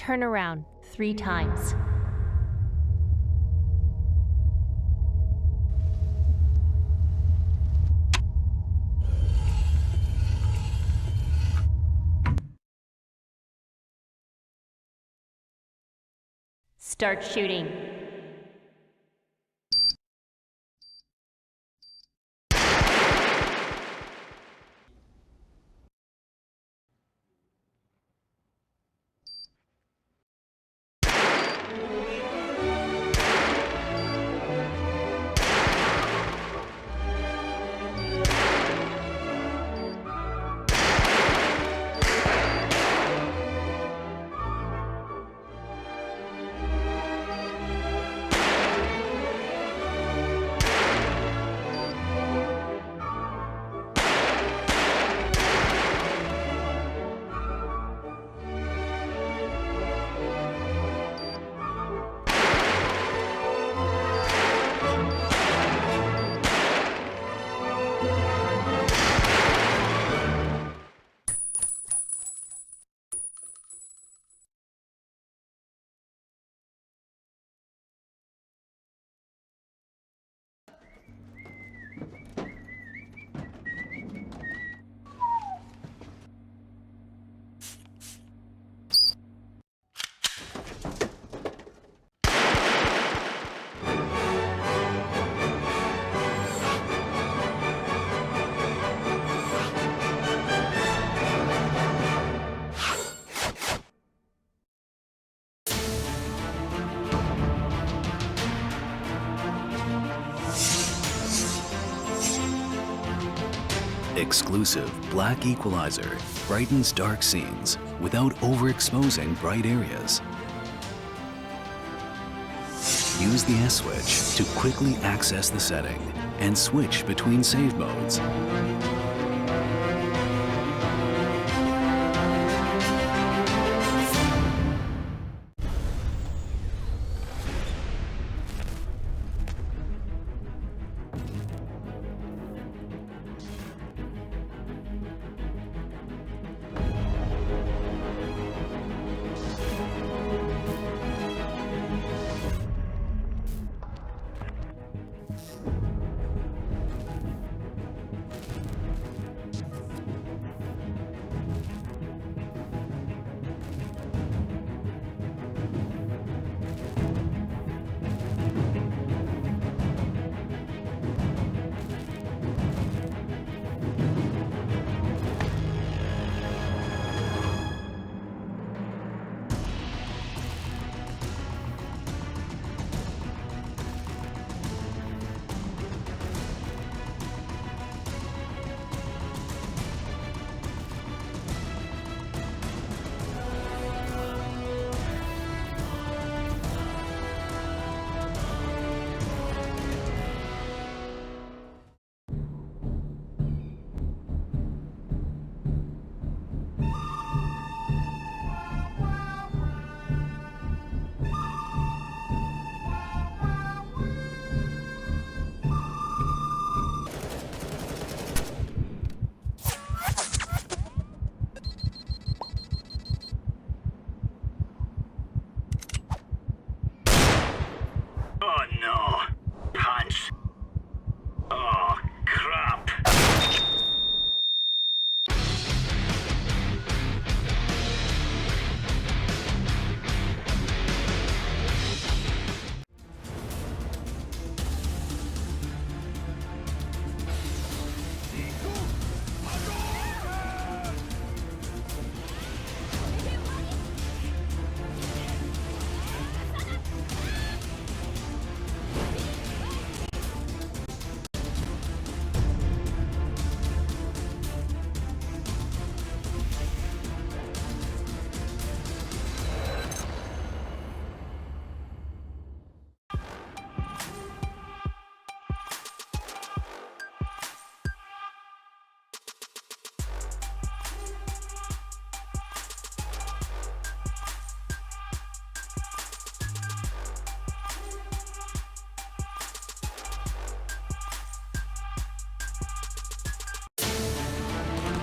turn around 3 times. Start shooting. Exclusive black equalizer brightens dark scenes without overexposing bright areas. Use the S switch to quickly access the setting and switch between save modes.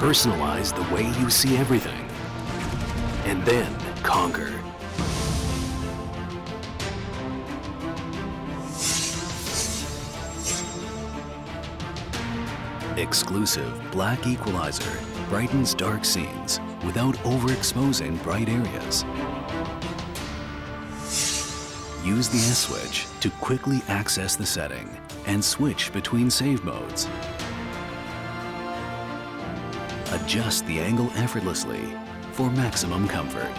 Personalize the way you see everything, and then conquer. Exclusive black equalizer brightens dark scenes without overexposing bright areas. Use the S switch to quickly access the setting and switch between save modes. Adjust the angle effortlessly for maximum comfort.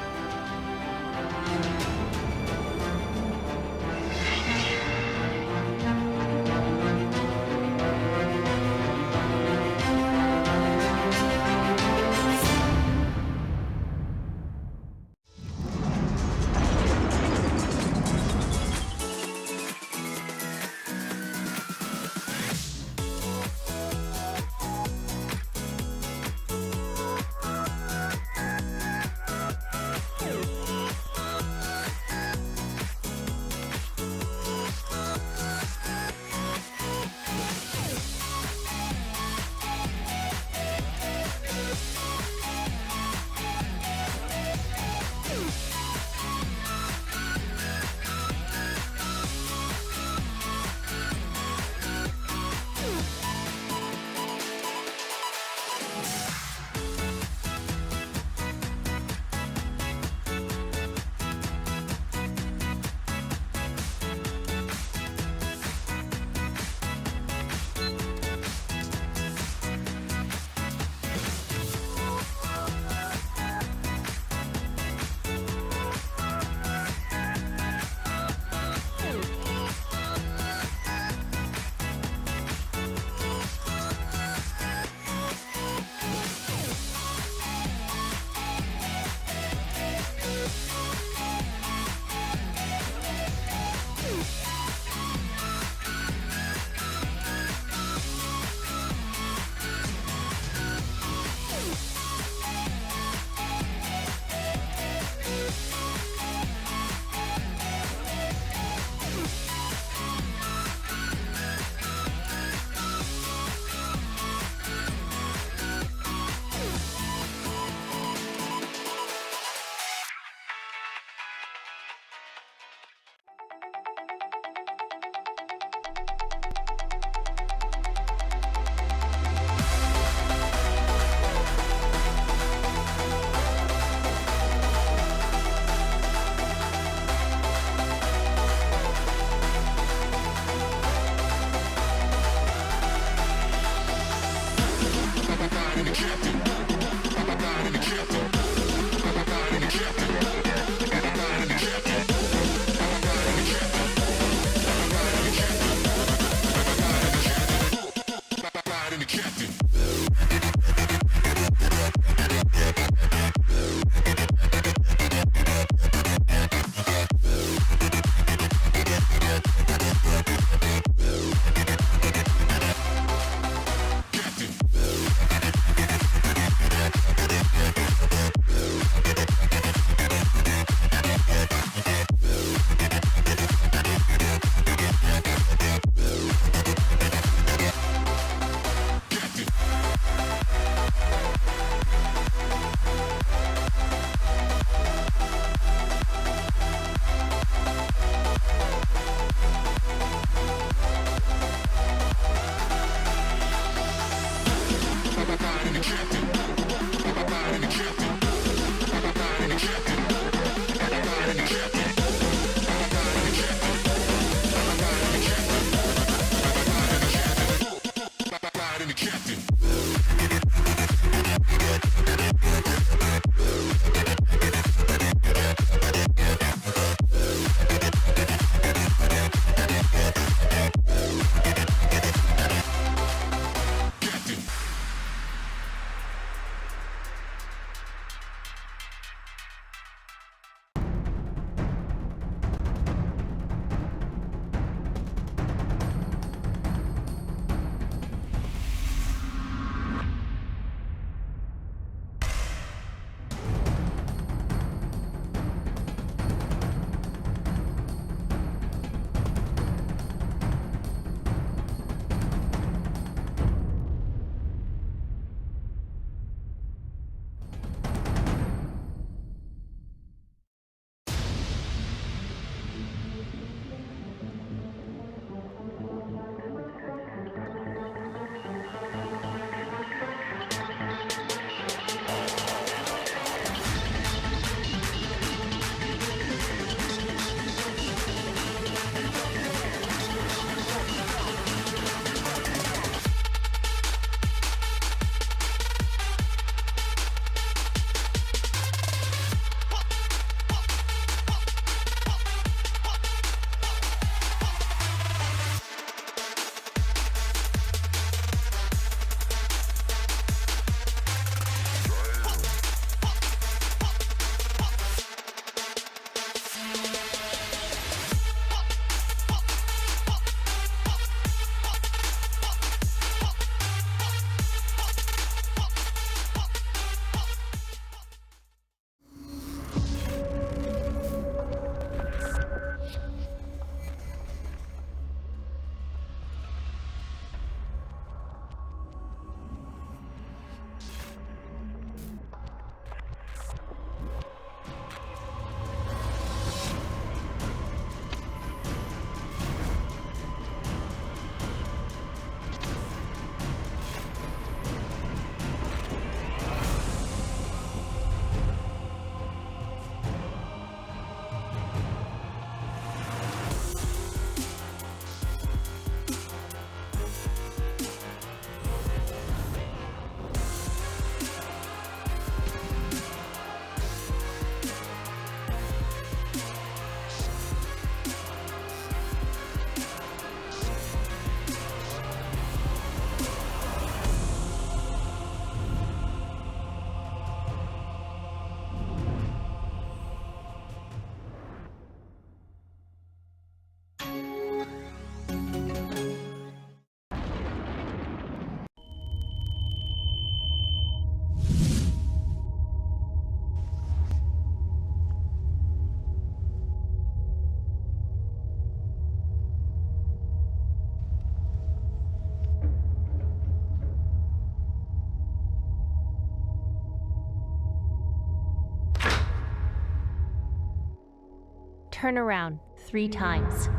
Turn around 3 times.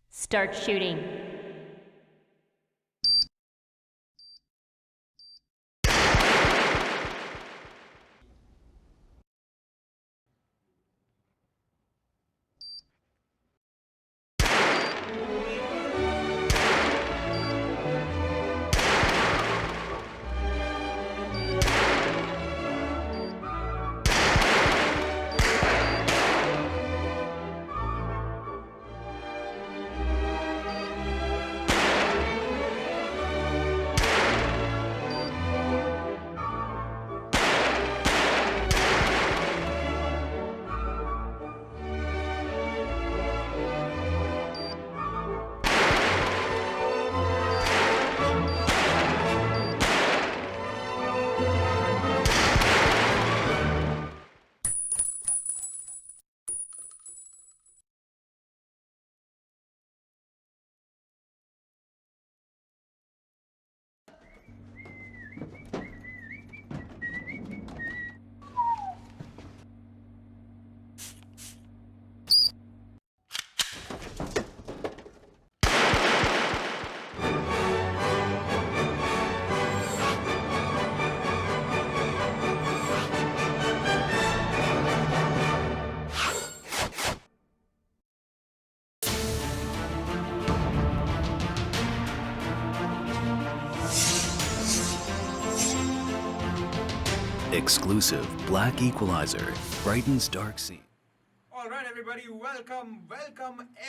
Start shooting. Exclusive black equalizer brightens dark scene. All right, everybody, welcome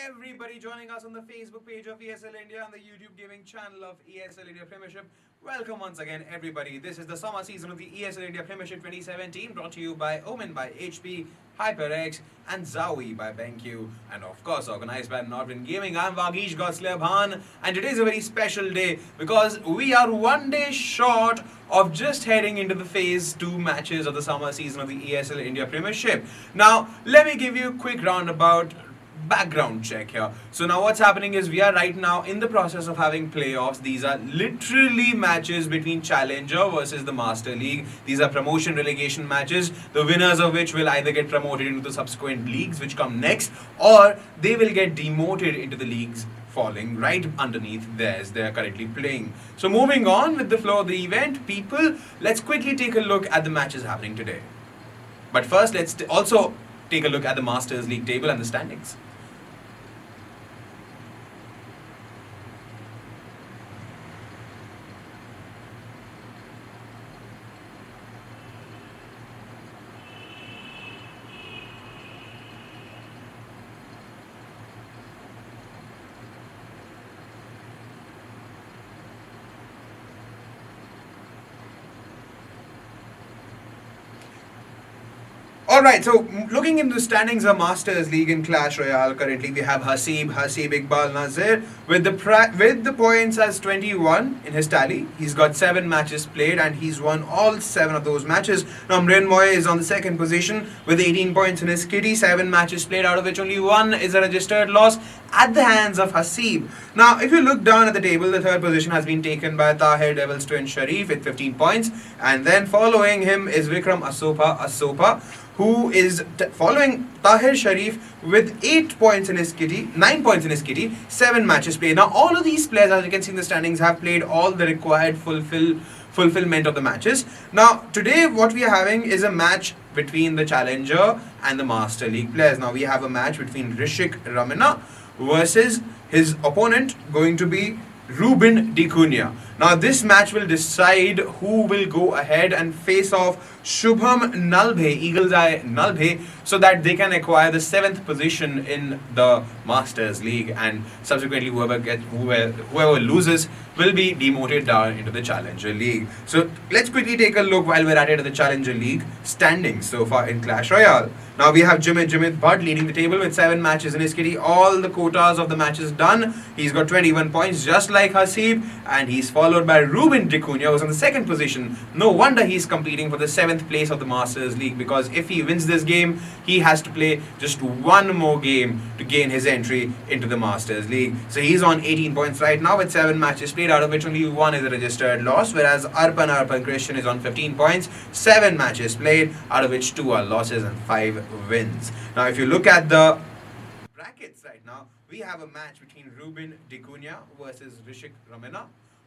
everybody joining us on the Facebook page of ESL India and the YouTube gaming channel of ESL India Premiership. Welcome once again, everybody. This is the summer season of the ESL India Premiership 2017, brought to you by Omen by HP, HyperX, and Zowie by BenQ, and of course organized by Nalbhe Gaming. I'm Vagish Gosle, and today is a very special day because we are one day short of just heading into the phase 2 matches of the summer season of the ESL India Premiership. Now, let me give you a quick roundabout background check here. So now what's happening is we are right now in the process of having playoffs. These are literally matches between Challenger versus the Master League. These are promotion relegation matches, the winners of which will either get promoted into the subsequent leagues which come next, or they will get demoted into the leagues falling right underneath theirs they are currently playing. So moving on with the flow of the event, people, let's quickly take a look at the matches happening today. But first, let's also take a look at the Masters League table and the standings. Alright, so looking into the standings of Masters League in Clash Royale, currently we have Hasib Iqbal Nazir with the points as 21 in his tally. He's got 7 matches played and he's won all 7 of those matches. Now Mrin Moy is on the second position with 18 points in his kitty, 7 matches played, out of which only 1 is a registered loss at the hands of Hasib. Now if you look down at the table, the third position has been taken by Tahir Devil's twin Sharif with 15 points, and then following him is Vikram Asopa, who is following Tahir Sharif with 8 points in his kitty, 9 points in his kitty, 7 matches played. Now all of these players, as you can see in the standings, have played all the required fulfillment of the matches. Now today what we are having is a match between the Challenger and the Master League players. Now we have a match between Rishik Ramena versus his opponent going to be Reuben Dicunia. Now this match will decide who will go ahead and face off Shubham Nalbhe, Eagle's Eye Nalbhe, so that they can acquire the 7th position in the Masters League, and subsequently whoever loses will be demoted down into the Challenger League. So let's quickly take a look while we're at it at the Challenger League standings so far in Clash Royale. Now we have Jimit Butt leading the table with 7 matches in his kitty, all the quotas of the matches done. He's got 21 points just like Hasib, and he's followed followed by Reuben who's in the second position. No wonder he's competing for the 7th place of the Masters League, because if he wins this game, he has to play just one more game to gain his entry into the Masters League. So he's on 18 points right now with 7 matches played, out of which only 1 is a registered loss, whereas Arpan Christian is on 15 points, 7 matches played, out of which 2 are losses and 5 wins. Now, if you look at the brackets right now, we have a match between Reuben versus Rishik Ramena,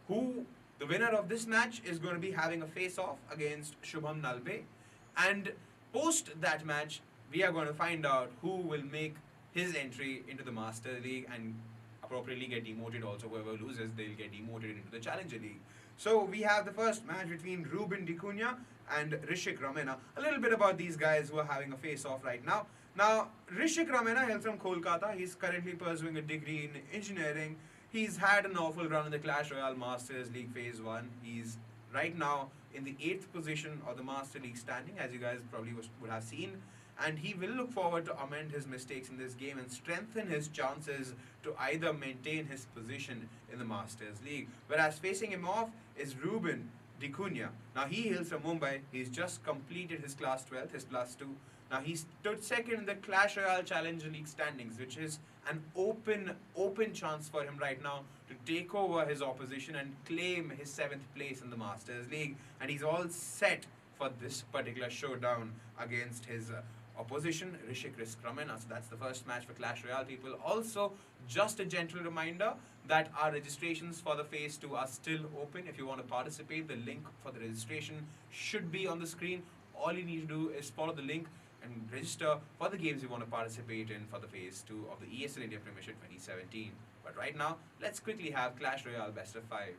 who the winner of this match is going to be having a face-off against Shubham Nalbhe. And post that match, we are going to find out who will make his entry into the Master League and appropriately get demoted. Also, whoever loses, they'll get demoted into the Challenger League. So we have the first match between Reuben and Rishik Ramena. A little bit about these guys who are having a face-off right now. Now, Rishik Ramena hails from Kolkata. He's currently pursuing a degree in engineering. He's had an awful run in the Clash Royale Masters League Phase 1. He's right now in the 8th position of the Master League standing, as you guys probably would have seen. And he will look forward to amend his mistakes in this game and strengthen his chances to either maintain his position in the Masters League. Whereas facing him off is Reuben. Now he hails from Mumbai. He's just completed his class 12th, his plus 2. Now he stood second in the Clash Royale Challenger League standings, which is an open chance for him right now to take over his opposition and claim his 7th place in the Masters League. And he's all set for this particular showdown against his opposition, Rishik Ramena. So that's the first match for Clash Royale, people. Also, just a gentle reminder that our registrations for the Phase 2 are still open. If you want to participate, the link for the registration should be on the screen. All you need to do is follow the link and register for the games you want to participate in for the Phase 2 of the ESL India Premiership 2017. But right now, let's quickly have Clash Royale Best of 5.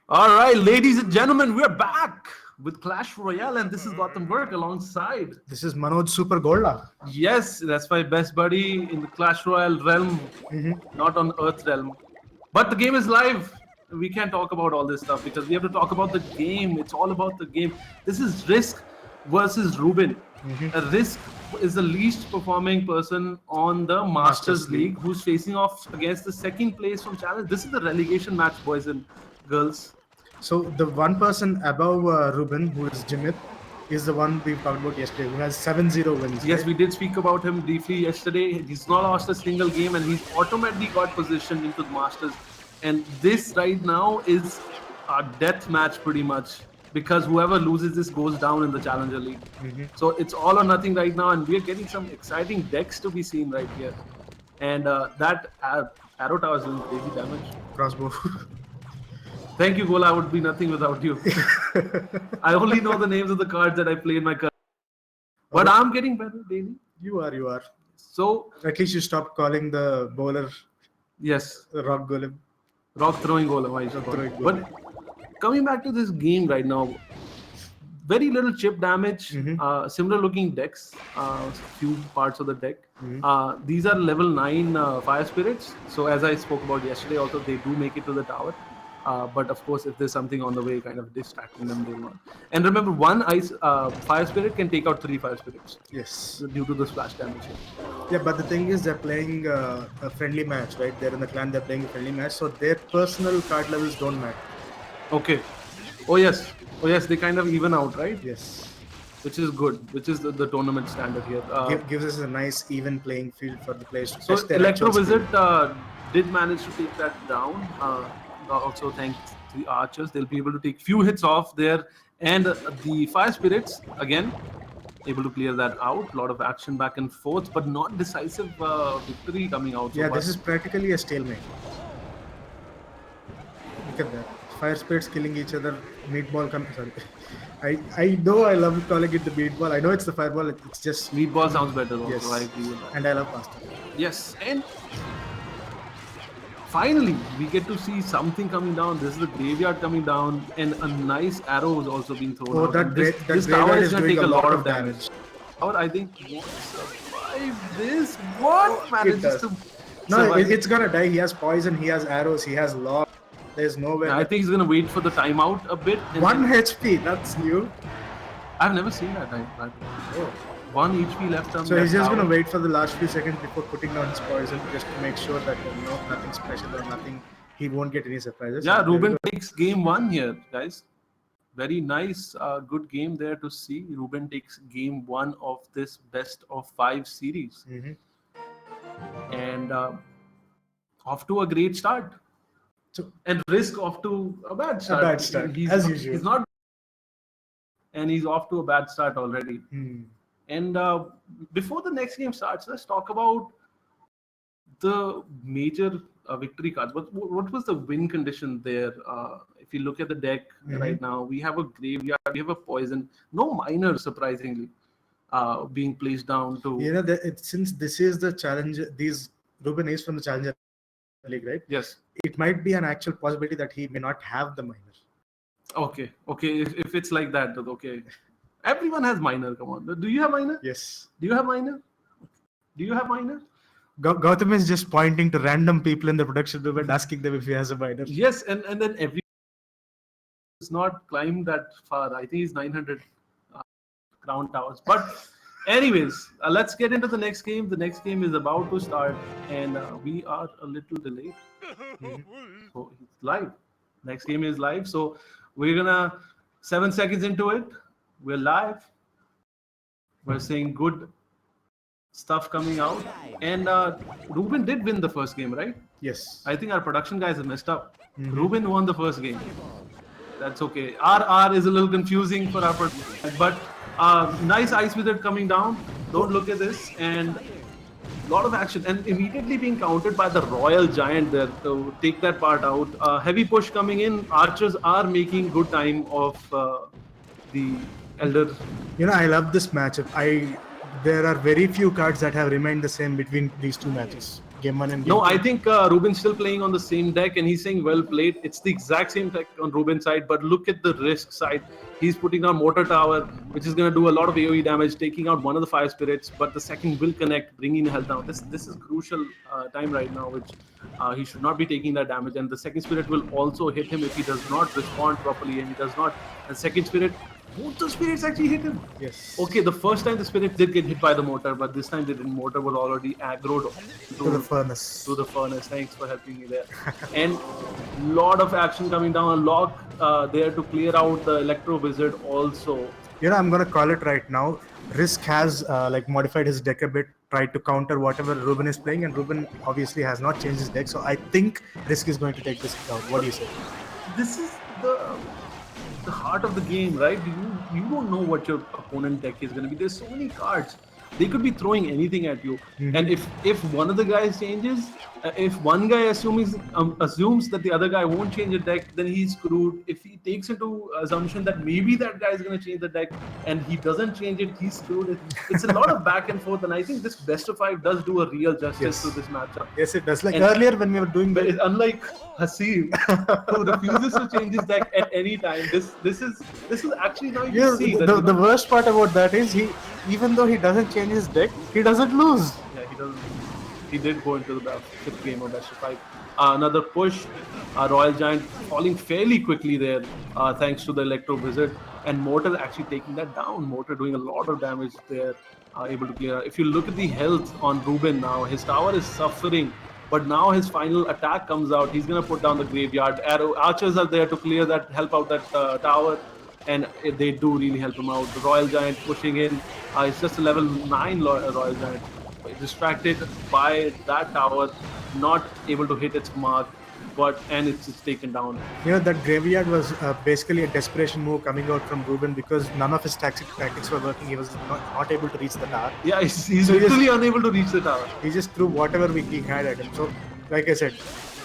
All right, ladies and gentlemen, we're back with Clash Royale, and this is Gautam Work alongside. This is Manoj Super Golda. Yes, that's my best buddy in the Clash Royale realm, not on Earth realm. But the game is live. We can't talk about all this stuff because we have to talk about the game. It's all about the game. This is Risk versus Reuben. Risk is the least performing person on the Masters League who's facing off against the second place from Challenge. This is the relegation match, boys and girls. So the one person above Reuben, who is Jimit, is the one we talked about yesterday, who has 7-0 wins. Yes, we did speak about him briefly yesterday. He's not lost a single game and he's automatically got positioned into the Masters. And this right now is a death match pretty much, because whoever loses this goes down in the Challenger League. So it's all or nothing right now, and we're getting some exciting decks to be seen right here. And that arrow tower is doing crazy damage. Crossbow. Thank you, Gola. I would be nothing without you. I only know the names of the cards that I play in my career. But I'm getting better daily. You are. So, At least you stopped calling the bowler yes, rock golem. rock throwing Gola. I should Rock call it. throwing But golem. coming back to this game right now, very little chip damage, similar looking decks, few parts of the deck. These are level 9 fire spirits. So as I spoke about yesterday, also they do make it to the tower. But of course, if there's something on the way kind of distracting them, they'll not. And remember, one ice fire spirit can take out 3 fire spirits Yes. due to the splash damage. Yeah, but the thing is, they're playing a friendly match, right? They're in the clan. They're playing a friendly match, so their personal card levels don't matter. Okay. Oh yes, they kind of even out, right? Yes. Which is good. Which is the tournament standard here. Gives us a nice even playing field for the players to So test their Electro actual skill. Wizard did manage to take that down. Also thanks to the archers, they'll be able to take few hits off there, and the fire spirits again able to clear that out. A lot of action back and forth, but not decisive victory coming out. So Yeah, far. this is practically a stalemate. Look at that. Fire spirits killing each other. Meatball sorry. I know I love calling it the meatball. I know it's the fireball. It's just Meatball sounds better. Also, yes. I agree with that. And I love pasta. Yes, and finally we get to see something coming down. This is the graveyard coming down, and a nice arrow is also being thrown Oh, out. that And this graveyard tower is is going to doing take a a lot lot of of damage. Tower, I think, won't survive this. What manages does. to No, survive? it's gonna die. He has poison. He has arrows. He has law. There's nowhere. I think he's going to wait for the timeout a bit. And 1 then- HP. That's new. I've never seen that. Oh. 1 HP left on So that he's just tower. gonna wait for the last few seconds before putting down his poison, just to make sure that nothing special or nothing. He won't get any surprises. Yeah, So there we Reuben go. takes game 1 here, guys. Very nice, good game there to see. Reuben takes game 1 of this best of 5 series, and off to a great start. So- And Risk off to a bad start. bad start, as usual. He's not, and he's off to a bad start already. And before the next game starts, let's talk about the major victory cards. What was the win condition there? If you look at the deck right now, we have a graveyard, we have a poison, no minor, surprisingly, being placed down to. Since this is the challenge, Reuben is from the Challenger League, right? Yes. It might be an actual possibility that he may not have the minor. Okay. If it's like that, okay. Everyone has minor. Come on. Do you have minor? Yes. Do you have minor? Do you have minor? Gautam is just pointing to random people in the production room and asking them if he has a minor. Yes, and then every it's not climbed that far. I think he's 900 crown towers. But anyways, let's get into the next game. The next game is about to start, and we are a little delayed. So it's live. Next game is live. So we're gonna 7 seconds into it. We're live. We're saying good stuff coming out, and Reuben did win the first game, right? Yes. I think our production guys have messed up. Reuben won the first game. That's okay. RR is a little confusing for our production, but nice Ice Wizard coming down. Don't look at this, and a lot of action, and immediately being countered by the Royal Giant there to take that part out. Heavy push coming in. Archers are making good time of the Elder. I love this matchup. There are very few cards that have remained the same between these two matches. Game 1 and game No, 2. I think Reuben's still playing on the same deck, and he's saying well played. It's the exact same deck on Reuben's side, but look at the Risk side. He's putting down Mortar Tower, which is going to do a lot of AoE damage, taking out one of the Fire Spirits, but the second will connect, bringing health down. This is crucial time right now, which he should not be taking that damage, and the second Spirit will also hit him if he does not respond properly, and he does not. And second Spirit, both the spirits actually hit him. Yes. Okay, the first time the spirit did get hit by the mortar, but this time the mortar was already aggroed To the furnace. to the furnace. Thanks for helping me there. And lot of action coming down. A lock there to clear out the Electro Wizard also. I'm gonna call it right now. Risk has modified his deck a bit, tried to counter whatever Reuben is playing, and Reuben obviously has not changed his deck. So I think Risk is going to take this down. What do you say? This is the heart of the game, right? You don't know what your opponent deck is going to be. There's so many cards. They could be throwing anything at you, and if one of the guys changes, if one guy assumes that the other guy won't change a deck, then he's screwed. If he takes into assumption that maybe that guy is going to change the deck and he doesn't change it, he's screwed. It's a lot of back and forth, and I think this best of 5 does do a real justice to this matchup. Yes, it does. Like earlier when we were doing But unlike Haseeb, who refuses to change his deck at any time, this is actually now you can see that the worst part about that is even though he doesn't change his deck, he doesn't lose. Yeah, he doesn't. He did go into the 5th game of best of 5. Another push. Royal Giant falling fairly quickly there, thanks to the Electro Wizard, and Mortar actually taking that down. Mortar doing a lot of damage there, able to clear. If you look at the health on Reuben now, his tower is suffering. But now his final attack comes out. He's gonna put down the graveyard. Archers are there to clear that, help out that tower, and they do really help him out. The Royal Giant pushing in. It's just a level 9 Royal Giant, distracted by that tower, not able to hit its mark, and it's taken down. That graveyard was basically a desperation move coming out from Reuben because none of his tactics were working. He was not able to reach the tower. Yeah, he's literally unable to reach the tower. He just threw whatever he had at him. So, like I said,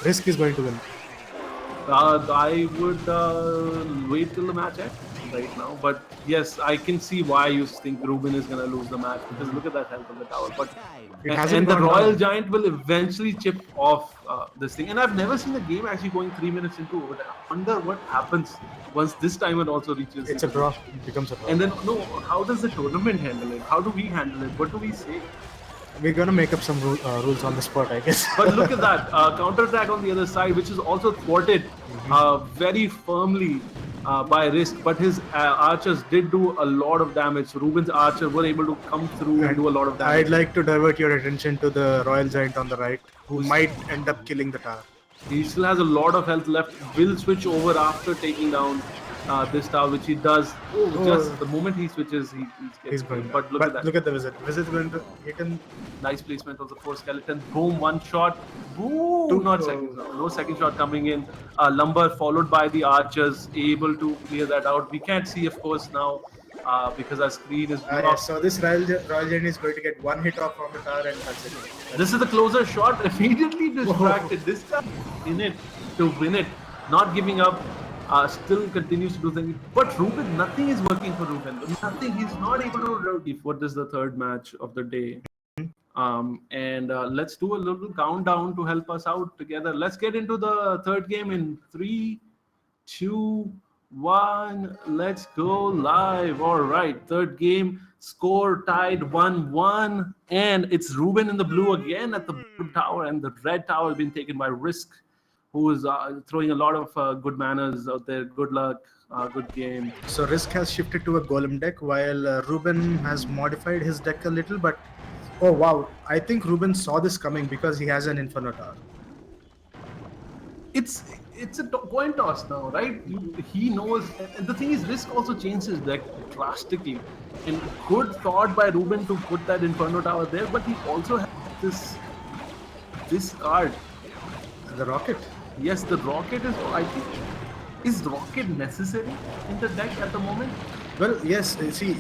Risk is going to win. I would wait till the match ends right now. But yes, I can see why you think Reuben is going to lose the match, because look at that health of the tower. But and the Royal Giant will eventually chip off this thing. And I've never seen a game actually going 3 minutes into overtime. I wonder what happens once this timer also reaches. It's a draw. It becomes a draw. And then, how does the tournament handle it? How do we handle it? What do we say? We're going to make up some rules on the spot, I guess. But look at that. Counter-attack on the other side, which is also thwarted very firmly by Risk. But his archers did do a lot of damage. So Reuben's archers were able to come through and do a lot of damage. I'd like to divert your attention to the Royal Giant on the right, who might end up killing the tower. He still has a lot of health left. Will switch over after taking down this tower, which he does. Just the moment he switches, he's going. But look at that. Look at the Wizard. Wizard's going to hit him. Nice placement of the 4 skeleton. Boom, 1 shot. Boom, not second. No second shot coming in. Lumber followed by the archers, able to clear that out. We can't see, of course, now because our screen is blocked. Yes, so this Royal Giant is going to get 1 hit off from the tower and that's it. This is the closer shot. Immediately distracted. This guy in it to win it. Not giving up. Still continues to do things. But Reuben, nothing is working for Reuben. Nothing. He's not able to. What is the third match of the day? And let's do a little countdown to help us out together. Let's get into the third game in 3, 2, 1. Let's go live. All right. Third game. Score tied 1-1. And it's Reuben in the blue again at the blue tower. And the red tower has been taken by Risk, who is throwing a lot of good manners out there. Good luck, good game. So Risk has shifted to a Golem deck, while Reuben has modified his deck a little. But oh wow, I think Reuben saw this coming because he has an Inferno Tower. It's a coin toss now, right? He knows. And the thing is, Risk also changed his deck drastically. And good thought by Reuben to put that Inferno Tower there, but he also has this card. The Rocket. Yes, the Rocket is, I think, is Rocket necessary in the deck at the moment? Well, yes. See,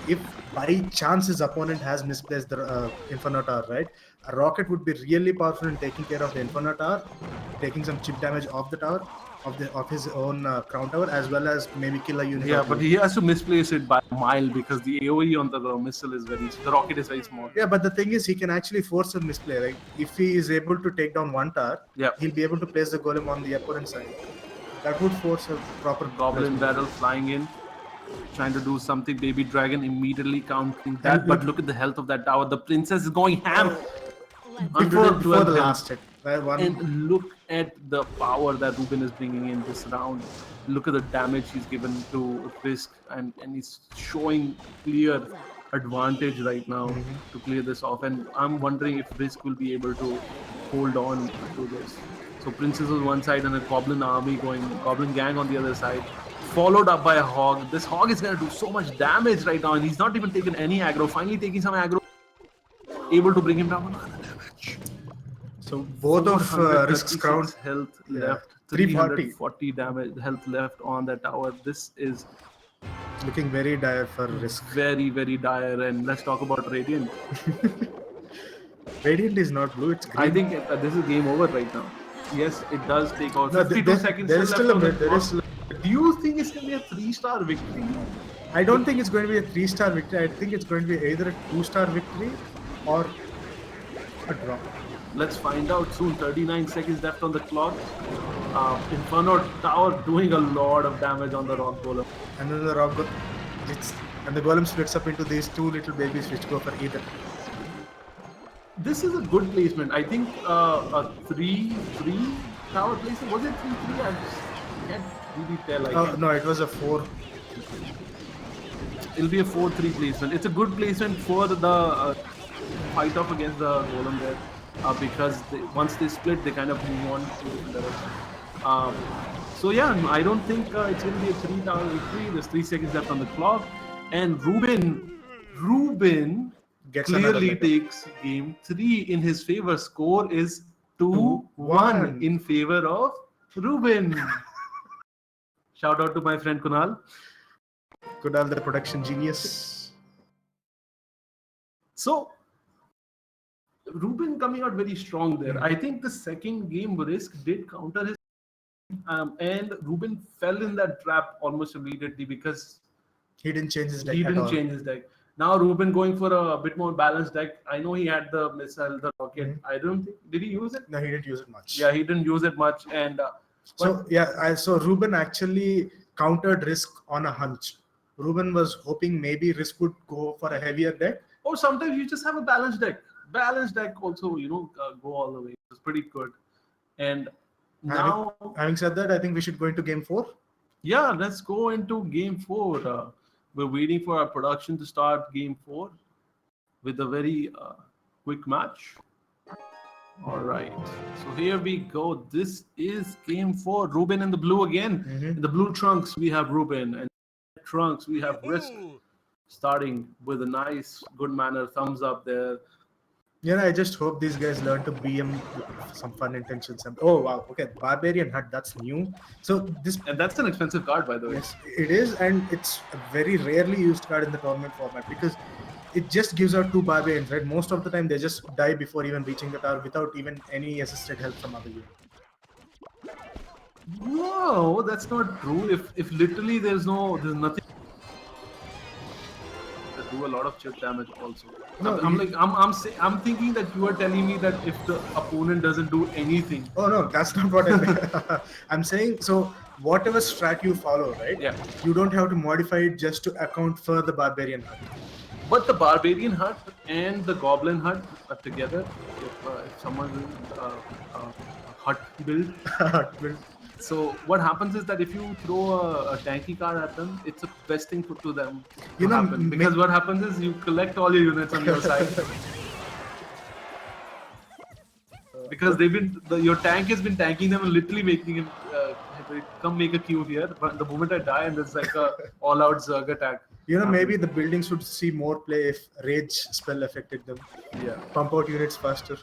if by chance his opponent has misplaced the Inferno Tower, right? A Rocket would be really powerful in taking care of the Inferno Tower, taking some chip damage off the tower, of his own crown tower, as well as maybe kill a unit. Yeah, but he has to misplace it by a mile because the AoE on the missile is the rocket is very small. Yeah, but the thing is, he can actually force a misplay. Like if he is able to take down 1 tower, he'll be able to place the golem on the opponent's side. That would force a proper Goblin Barrel flying in, trying to do something. Baby Dragon immediately countering that. But look at the health of that tower. The princess is going ham. Before the last hit. And look at the power that Reuben is bringing in this round. Look at the damage he's given to Risk, and he's showing clear advantage right now to clear this off. And I'm wondering if Risk will be able to hold on to this. So Princess on one side and a Goblin army Goblin gang on the other side, followed up by a Hog. This Hog is going to do so much damage right now, and he's not even taken any aggro. Finally taking some aggro, able to bring him down another damage. So both of Risk's crown health left, 340 damage health left on that tower. This is Looking very dire for Risk. Very, very dire. And let's talk about Radiant. Radiant is not blue, it's green. I think this is game over right now. Yes, it does take out No, 52 seconds there is left still a on the bit. There clock. is still Do you think it's going to be a 3-star victory? I don't think it's going to be a 3-star victory. I think it's going to be either a 2-star victory or a draw. Let's find out soon. 39 seconds left on the clock. Inferno Tower doing a lot of damage on the Rock Golem. And then the rock and the golem splits up into these two little babies which go for either. This is a good placement. I think a 3-3 tower placement. Was it 3-3? I just can't really tell. I think No, it was a 4. it'll be a 4-3 placement. It's a good placement for the fight off against the golem there, because once they split, they kind of move on to different directions. So yeah, I don't think it's going to be a 3-tower victory. There's 3 seconds left on the clock, and Reuben Gets another clearly letter. takes game 3 in his favor. Score is 2-1 in favor of Reuben. Shout out to my friend Kunal. Kunal, the production genius. So, Reuben coming out very strong there. I think the second game Risk did counter his, and Reuben fell in that trap almost immediately because He didn't change his deck he at didn't all. change his deck. Now Reuben going for a bit more balanced deck. I know he had the missile, the rocket. I don't think, did he use it? No, he didn't use it much. Yeah, he didn't use it much, and So so Reuben actually countered Risk on a hunch. Reuben was hoping maybe Risk would go for a heavier deck. or sometimes you just have a balanced deck. Balanced deck also, go all the way. It's pretty good. And now, Having said that, I think we should go into game 4. yeah, let's go into game 4. We're waiting for our production to start game 4 with a very quick match. All right, so here we go. This is game 4. Reuben in the blue again. In the blue trunks, we have Reuben, and in the trunks, we have Risk. Starting with a nice, good manner thumbs up there. Yeah, I just hope these guys learn to BM with some fun intentions. Oh wow, okay, Barbarian Hut, that's new. So this, And that's an expensive card, by the way. yes, it is, and it's a very rarely used card in the tournament format because it just gives out 2 Barbarians, right? Most of the time they just die before even reaching the tower without even any assisted help from other units. No, that's not true. If literally there's nothing. Do a lot of chip damage also. No, I'm thinking that you are telling me that if the opponent doesn't do anything. Oh no, that's not what I meant. I'm saying, so whatever strat you follow, right? Yeah. You don't have to modify it just to account for the Barbarian Hut. But the Barbarian Hut and the Goblin Hut are together. If someone will hut build. So what happens is that if you throw a tanky card at them, it's the best thing to them You to know, happen. Because what happens is you collect all your units on your side. Because your tank has been tanking them and literally making him come make a queue here. But the moment I die, and there's like a all-out Zerg attack. You know, maybe the buildings would see more play if Rage spell affected them. Yeah. Pump out units faster.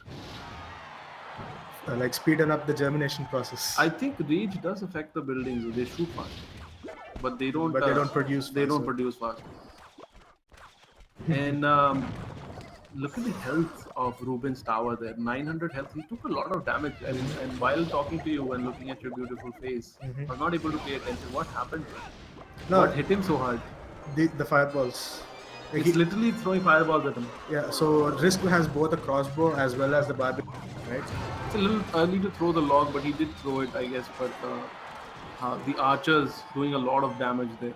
Like speeden up the germination process. I think Rage does affect the buildings. They shoot fast, but they don't. But they don't produce They don't fast. produce fast. And look at the health of Reuben's tower there. 900 health. He took a lot of damage. And while talking to you and looking at your beautiful face, I was not able to pay attention. What happened? No. What hit him so hard? The fireballs. Like It's literally throwing fireballs at him. yeah, so Risk has both a crossbow as well as the Barbarian, right? It's a little early to throw the log, but he did throw it, I guess. But the archers doing a lot of damage there.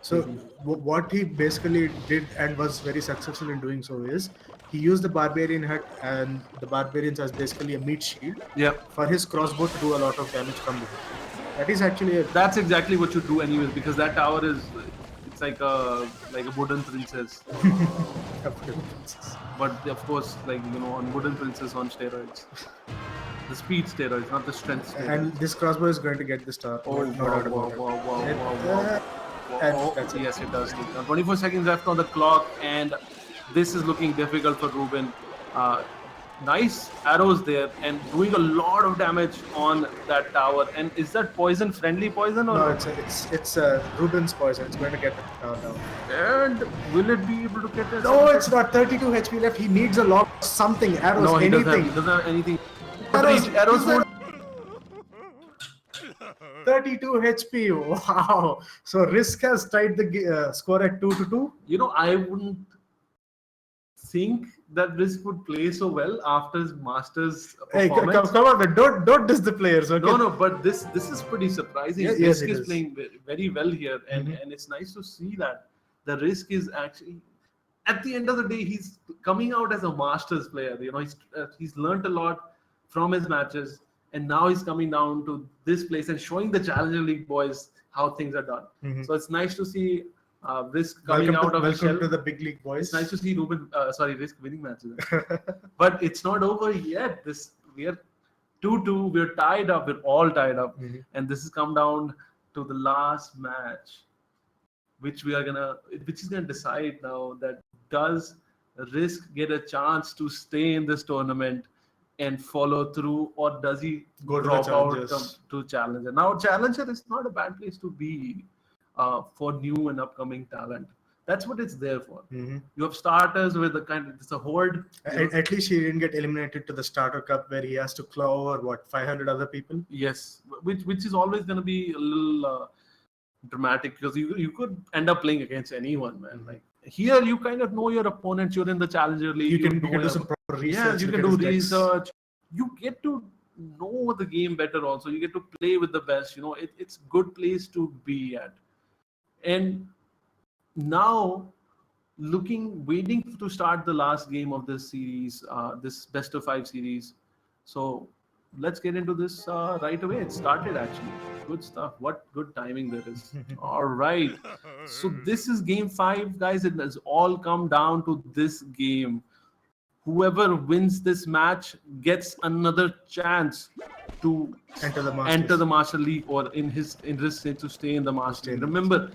So what he basically did and was very successful in doing so is he used the Barbarian Hut and the Barbarians as basically a meat shield Yeah. for his crossbow to do a lot of damage from behind. That is actually That's exactly what you do anyways, because that tower it's like a wooden princess. But of course, on wooden princess on steroids. The speed steroids, not the strength steroids. and this crossbow is going to get the star. Oh, no doubt about it. wow. And Oh, that's it. yes, it does. Now 24 seconds left on the clock, and this is looking difficult for Reuben. Nice arrows there and doing a lot of damage on that tower. And is that poison friendly poison or No, it's Reuben's poison. It's going to get the tower down. And will it be able to get it? No, it's not. 32 HP left. He needs a lot. Something. Arrows. No, he anything. doesn't have anything. Arrows would 32 HP. Wow. So Risk has tied the score at 2-2. I wouldn't think that Risk would play so well after his Masters Hey, performance. come on, man. Don't diss the players. Okay? No, but this is pretty surprising. Yes, Risk it is is. playing very well here, and it's nice to see that the Risk is actually, at the end of the day, he's coming out as a Masters player. He's learned a lot from his matches, and now he's coming down to this place and showing the Challenger League boys how things are done. So it's nice to see Risk coming out of his shell. Welcome to the big league, boys. It's nice to see Risk winning matches. But it's not over yet. We are 2-2. We're tied up. We're all tied up. And this has come down to the last match, which is gonna decide now that does Risk get a chance to stay in this tournament and follow through, or does he Go to the drop out Challengers. to Challenger? Now, Challenger is not a bad place to be for new and upcoming talent. That's what it's there for. You have starters with it's a horde. At least he didn't get eliminated to the Starter Cup where he has to claw over 500 other people. Yes, which is always going to be a little dramatic, because you could end up playing against anyone, man. Like here, you kind of know your opponents. You're in the Challenger League. You can do some proper research. Yeah, you look can at do his decks. research. You get to know the game better. Also, you get to play with the best. It's a good place to be at. And now, waiting to start the last game of this series, this best of 5 series. So let's get into this right away. It started actually. Good stuff. What good timing there is. All right. So this is game 5, guys. It has all come down to this game. Whoever wins this match gets another chance to Enter the Master League, or in his to stay in the Master League. Remember,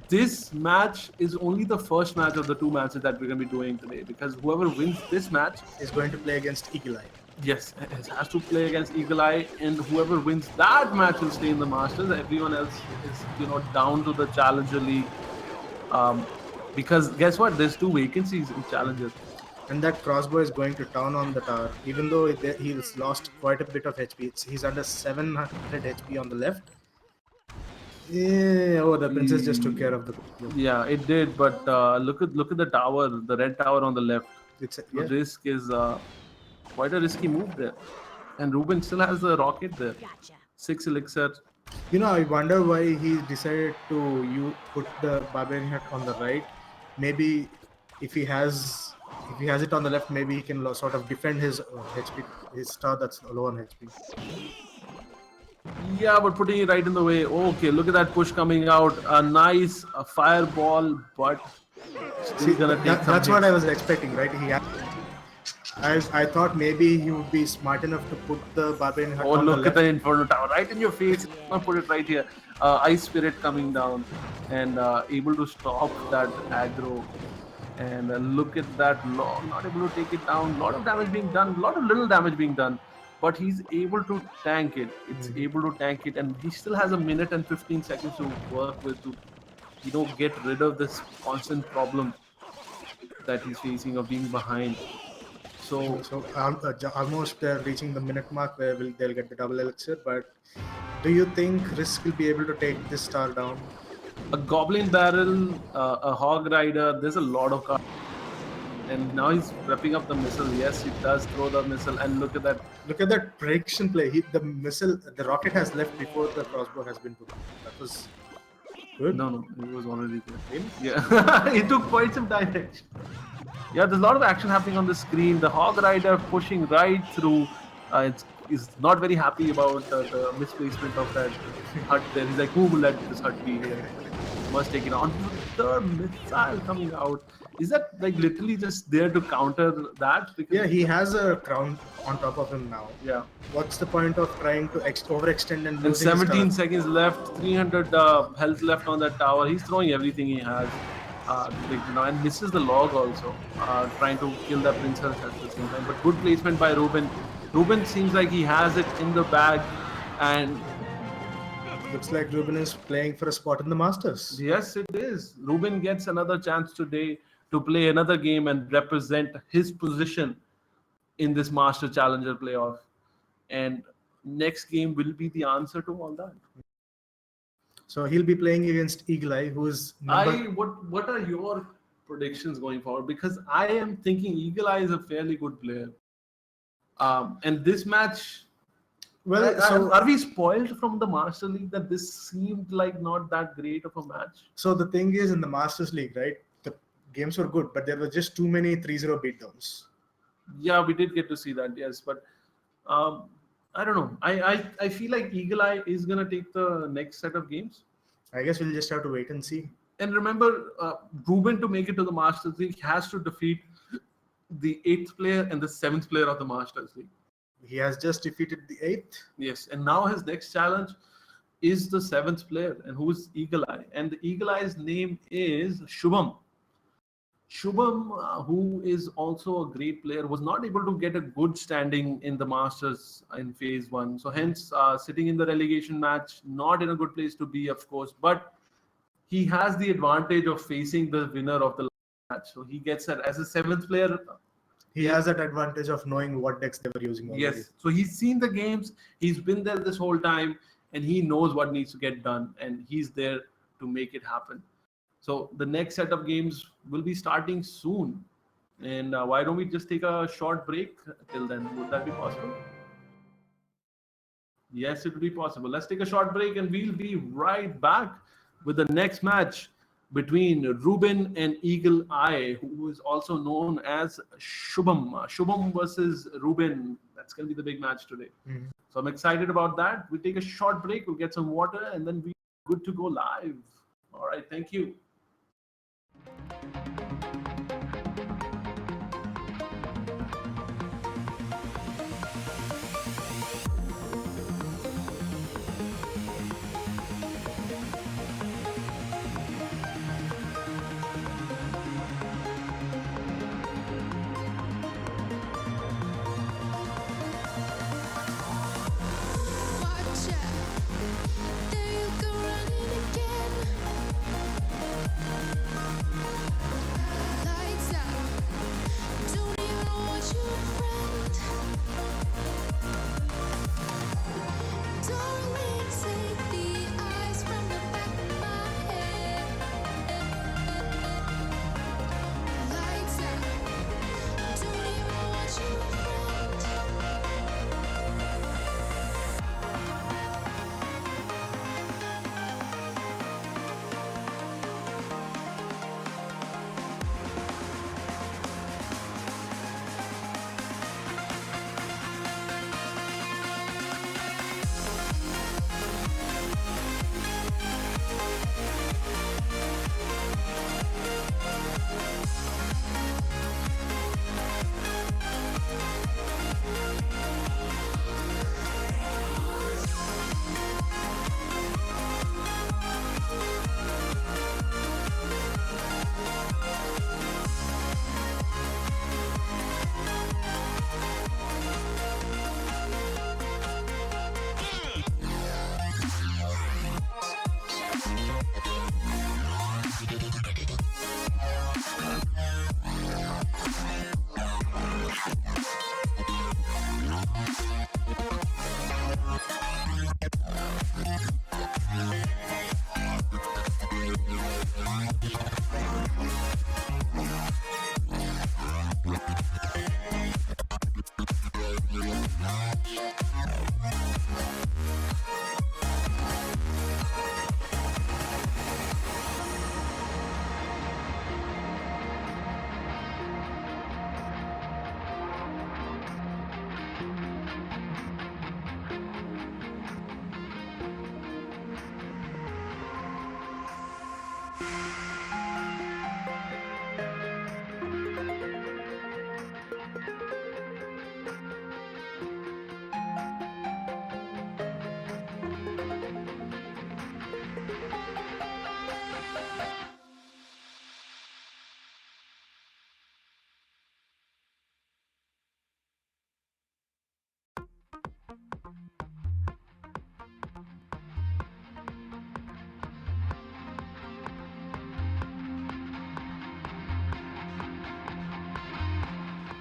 this match is only the first match of the 2 matches that we're going to be doing today, because whoever wins this match is going to play against Eagle Eye. Yes, it has to play against Eagle Eye, and whoever wins that match will stay in the Masters. Everyone else is, down to the Challenger League. Because guess what? There's 2 vacancies in Challenger. And that crossbow is going to town on the tower, even though he's lost quite a bit of HP. He's under 700 HP on the left. Yeah, the princess just took care of the. Yeah, it did. But look at the tower, the red tower on the left. The risk is quite a risky move there. And Reuben still has the rocket there. 6 elixir. I wonder why he decided to put the barbarian hat on the right. Maybe if he has it on the left, maybe he can sort of defend his HP, his star that's low on HP. Yeah, but putting it right in the way. Okay, look at that push coming out. A nice fireball, but See, gonna take that's what I was expecting, right? I thought maybe he would be smart enough to put the barbarian hat on the look left. at the Inferno Tower right in your face. I'll put it right here. Ice Spirit coming down and able to stop that aggro. And look at that, not able to take it down. A lot of damage being done, a lot of little damage being done. But he's able to tank it. It's able to tank it, and he still has a minute and 15 seconds to work with to, get rid of this constant problem that he's facing of being behind. So almost reaching the minute mark where they'll get the double elixir. But do you think Risk will be able to take this star down? A Goblin Barrel, a Hog Rider, there's a lot of cards. And now he's wrapping up the missile. Yes, he does throw the missile, and look at that. Look at that prediction play. The rocket has left before the crossbow has been put. That was good. No, it was already there. Really? Yeah, it took quite some time actually. Yeah, there's a lot of action happening on the screen. The Hog Rider pushing right through. He's not very happy about the misplacement of that hut there. He's like, who will let this hut be here? Must take it on. The missile coming out. Is that like literally just there to counter that? Yeah, he has a crown on top of him now. Yeah. What's the point of trying to overextend and losing 17 seconds left, 300 health left on that tower. He's throwing everything he has. and misses the log also, trying to kill the princess at the same time. But good placement by Reuben. Reuben seems like he has it in the bag, and Looks like Reuben is playing for a spot in the Masters. yes, it is. Reuben gets another chance today to play another game and represent his position in this Master Challenger playoff. And next game will be the answer to all that. So he'll be playing against Eagle Eye, who is number. What are your predictions going forward? Because I am thinking Eagle Eye is a fairly good player. And this match, Well, so are we spoiled from the Master League that this seemed like not that great of a match? So the thing is, in the Masters League, right, the games were good, but there were just too many 3-0 beatdowns. Yeah, we did get to see that, yes. But I don't know. I feel like Eagle Eye is going to take the next set of games. I guess we'll just have to wait and see. And remember, Reuben, to make it to the Masters League, has to defeat the 8th player and the 7th player of the Masters League. He has just defeated the 8th. Yes, and now his next challenge is the 7th player, and who is Eagle Eye. And the Eagle Eye's name is Shubham. Shubham, who is also a great player, was not able to get a good standing in the Masters in phase 1. So hence, sitting in the relegation match, not in a good place to be, of course. But he has the advantage of facing the winner of the match. So he gets that as a 7th player. He has that advantage of knowing what decks they were using already. Yes. So he's seen the games. He's been there this whole time, and he knows what needs to get done, and he's there to make it happen. So the next set of games will be starting soon. And why don't we just take a short break till then? Would that be possible? Yes, it will be possible. Let's take a short break, and we'll be right back with the next match between Reuben and Eagle Eye, who is also known as Shubham. Shubham versus Reuben. That's going to be the big match today. Mm-hmm. So I'm excited about that. We'll take a short break. We'll get some water, and then we're good to go live. All right. Thank you.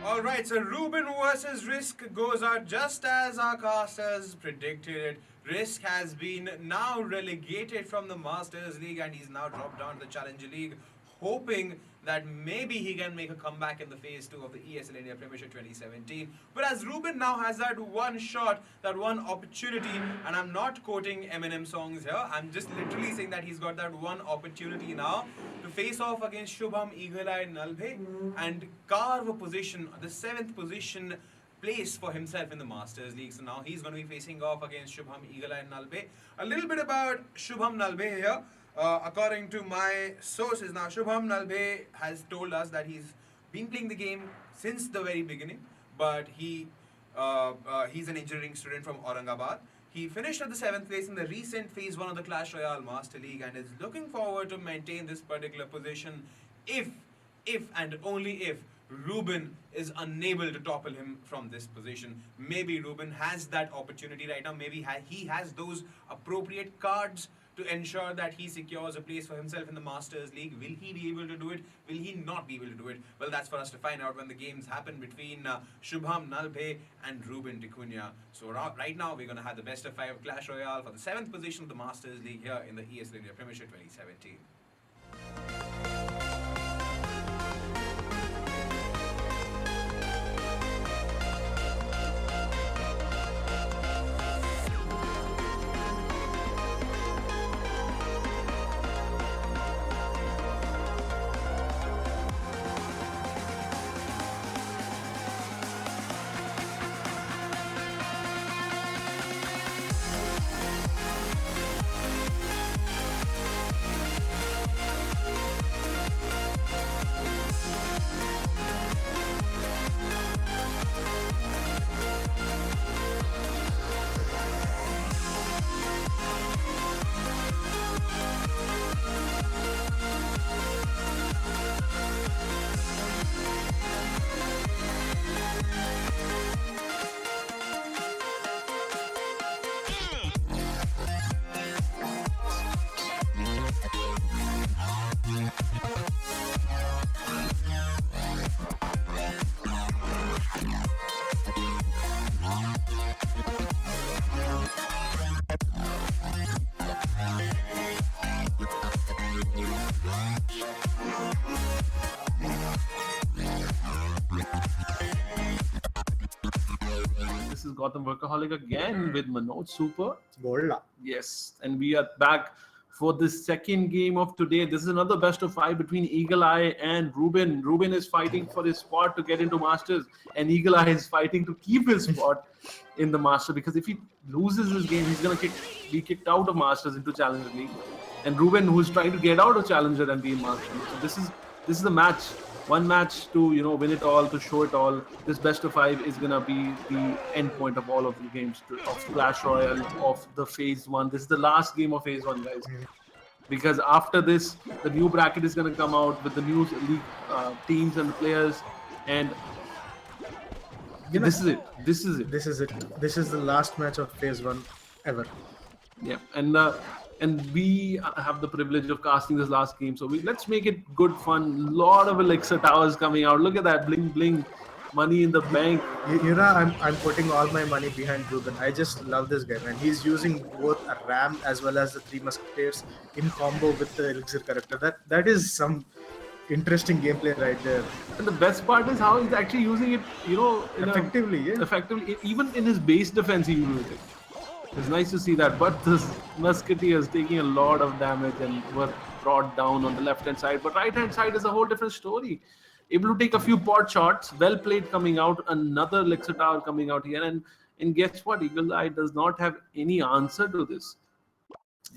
Alright, so Reuben versus Risk goes out just as our casters predicted it. Risk has been now relegated from the Masters League and he's now dropped down to the Challenger League, hoping that maybe he can make a comeback in the phase 2 of the ESL India Premiership 2017. But as Reuben now has that one shot, that one opportunity, and I'm not quoting Eminem songs here, I'm just literally saying that he's got that one opportunity now to face off against Shubham, Eagle-Eye, Nalbhe and carve a position, the 7th position place for himself in the Masters League. So now he's going to be facing off against Shubham, Eagle-Eye and Nalbhe. A little bit about Shubham Nalbhe here. According to my sources, now Shubham Nalbhe has told us that he's been playing the game since the very beginning, but he's an engineering student from Aurangabad. He finished at the 7th place in the recent Phase 1 of the Clash Royale Master League and is looking forward to maintain this particular position if and only if Reuben is unable to topple him from this position. Maybe Reuben has that opportunity right now. Maybe he has those appropriate cards to ensure that he secures a place for himself in the Masters League. Will he be able to do it? Will he not be able to do it? Well, that's for us to find out when the games happen between Shubham Nalbhe and Reuben Ticunia. So right now, we're going to have the best of 5 Clash Royale for the 7th position of the Masters League here in the ESL India Premiership 2017. This is Gotham Workaholic again with Manoj Super. Bolla. Yes, and we are back for the second game of today. This is another best of 5 between Eagle Eye and Reuben. Reuben is fighting for his spot to get into Masters, and Eagle Eye is fighting to keep his spot in the Master, because if he loses this game, he's going to be kicked out of Masters into Challenger League. And Reuben, who's trying to get out of Challenger and be in Master. So this is the match. One match to win it all, to show it all. This best of 5 is gonna be the end point of all of the games of Clash Royale of the Phase 1. This is the last game of Phase 1, guys. Because after this, the new bracket is gonna come out with the new league teams and the players, and this is it. This is it. This is it. This is the last match of Phase 1 ever. Yeah, and we have the privilege of casting this last game, so let's make it good fun. Lot of Elixir towers coming out. Look at that, bling bling, money in the bank. I'm putting all my money behind Reuben. I just love this guy, man. He's using both a ram as well as the 3 musketeers in combo with the Elixir character. That is some interesting gameplay right there. And the best part is how he's actually using it, Effectively. effectively. Even in his base defense, he uses it. It's nice to see that, but this musketeer is taking a lot of damage and were brought down on the left-hand side. But right-hand side is a whole different story. Able to take a few pot shots, well played coming out, another Elixir tower coming out here. And guess what? Eagle Eye does not have any answer to this.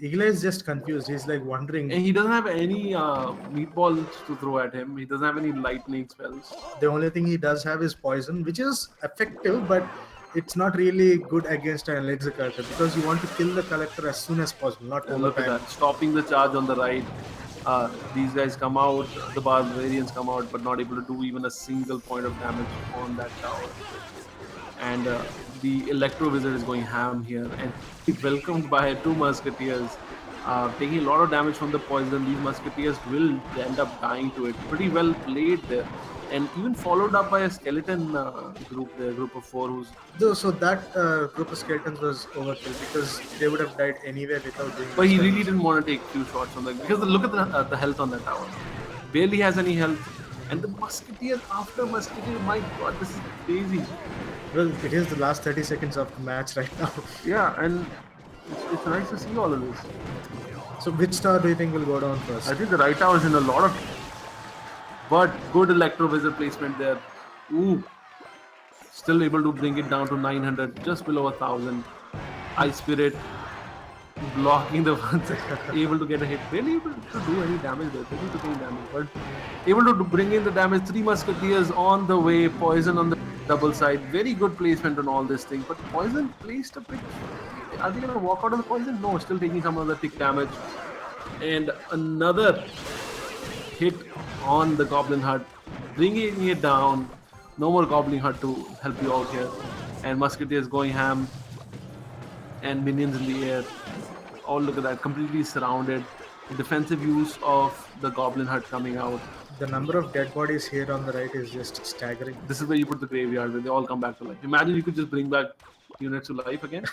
Eagle is just confused. He's like wondering. And he doesn't have any meatballs to throw at him. He doesn't have any lightning spells. The only thing he does have is poison, which is effective, but it's not really good against an Elixir character because you want to kill the collector as soon as possible, not over Look at time. that, stopping the charge on the right. These guys come out, the barbarians come out, but not able to do even a single point of damage on that tower. And the Electro Wizard is going ham here, and he's welcomed by 2 musketeers, taking a lot of damage from the poison. These musketeers will end up dying to it. Pretty well played there. and even followed up by a skeleton group, the group of 4 who's. So that group of skeletons was overkill because they would have died anyway without doing. But he much really damage. didn't want to take few shots on that because look at the health on that tower. Barely has any health, and the musketeer after musketeer. My God, this is crazy. Well, it is the last 30 seconds of the match right now. Yeah, and it's nice to see all of this. So which star do you think will go down first? I think the right tower is in a lot of, but good electrovisior placement there. Ooh, still able to bring it down to 900, just below 1,000. Ice Spirit blocking the ones able to get a hit. Really able to do any damage there. Didn't do any damage, but able to bring in the damage. 3 musketeers on the way. Poison on the double side. Very good placement on all this thing. But Poison placed a bit. Are they gonna walk out of the poison? No, still taking some of the tick damage. And another hit on the Goblin Hut, bringing it down. No more Goblin Hut to help you out here. And Musketeers going ham. And minions in the air. Oh, look at that, completely surrounded. The defensive use of the Goblin Hut coming out. The number of dead bodies here on the right is just staggering. This is where you put the graveyard, where they all come back to life. Imagine you could just bring back units to life again.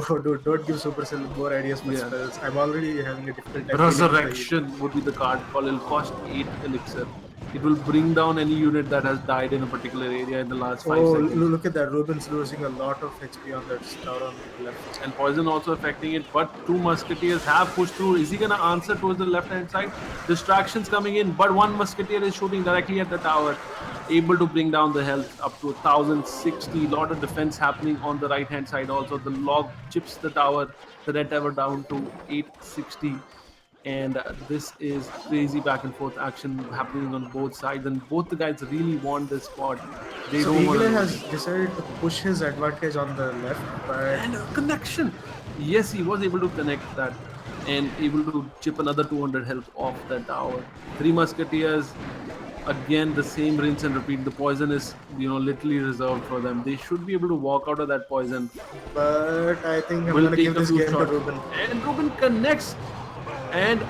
Oh, dude, don't give Supercell more ideas for Yeah. spells. I'm already having a difficult time. dealing with the Resurrection would be the card call. It'll cost 8 elixir. It will bring down any unit that has died in a particular area in the last 5 Oh, seconds. look at that. Reuben's losing a lot of HP on that star on the left. And poison also affecting it, but 2 musketeers have pushed through. Is he gonna answer towards the left hand side? Distractions coming in, but 1 musketeer is shooting directly at the tower, able to bring down the health up to 1,060. Lot of defense happening on the right hand side also. The log chips the tower, the red tower down to 860. And this is crazy back and forth action happening on both sides, and both the guys really want this spot. They So don't want Eagle to has decided to push his advantage on the left, but and a connection. Yes, he was able to connect that and able to chip another 200 health off that tower. 3 musketeers, again the same rinse and repeat. The poison is literally reserved for them. They should be able to walk out of that poison. I think I'm Will gonna take give a this few game to shots. Reuben. And Reuben connects, and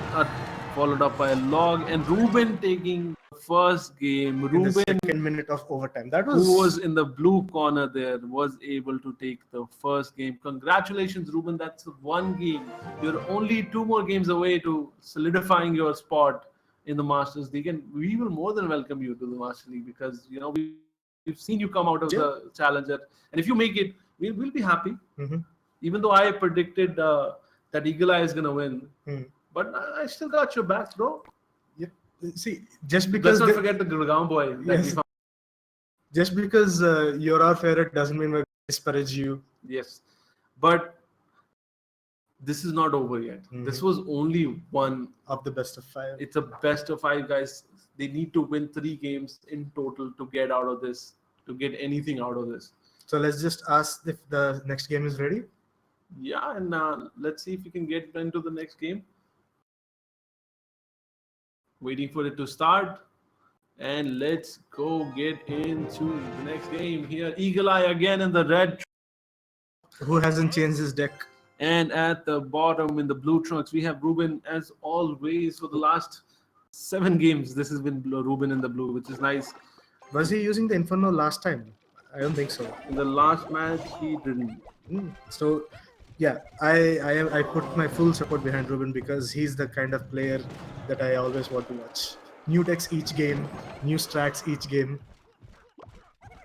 followed up by a log. And Reuben taking the first game. In the Reuben, second minute of overtime. That who was in the blue corner there, was able to take the first game. Congratulations, Reuben. That's 1 game. You're only 2 more games away to solidifying your spot in the Masters League. And we will more than welcome you to the Masters League because, we've seen you come out of the Challenger. And if you make it, we'll be happy. Mhm. Even though I predicted that Eagle Eye is going to win. Hmm. But I still got your back, bro. Yep. See, just Let's because not forget the Gurgaon boy that we Yes. found. just because you're our favorite doesn't mean we're going to disparage you. Yes. But this is not over yet. This was only one. Of the best of 5. It's a best of 5, guys. They need to win 3 games in total to get out of this, to get anything out of this. So let's just ask if the next game is ready. Yeah, and let's see if we can get into the next game. Waiting for it to start. And let's go get into the next game here. Eagle Eye again in the red. Who hasn't changed his deck? And at the bottom in the blue trunks, we have Reuben as always for the last 7 games. This has been Reuben in the blue, which is nice. Was he using the Inferno last time? I don't think so. In the last match, he didn't. So, yeah, I put my full support behind Reuben because he's the kind of player that I always want to watch. New decks each game, new strats each game,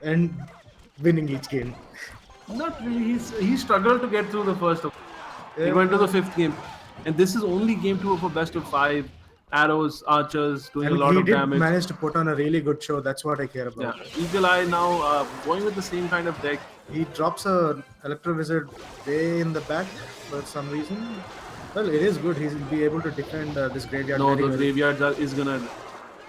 and winning each game. Not really. He struggled to get through the first. He went to the 5th game, and this is only game 2 of a best of 5. Arrows, archers, doing a lot he of did damage. manage to put on a really good show. That's what I care about. Yeah, Eagle Eye now going with the same kind of deck. He drops a Electro Wizard way in the back for some reason. Well, it is good. He'll be able to defend this graveyard. No, very the well. graveyard is gonna.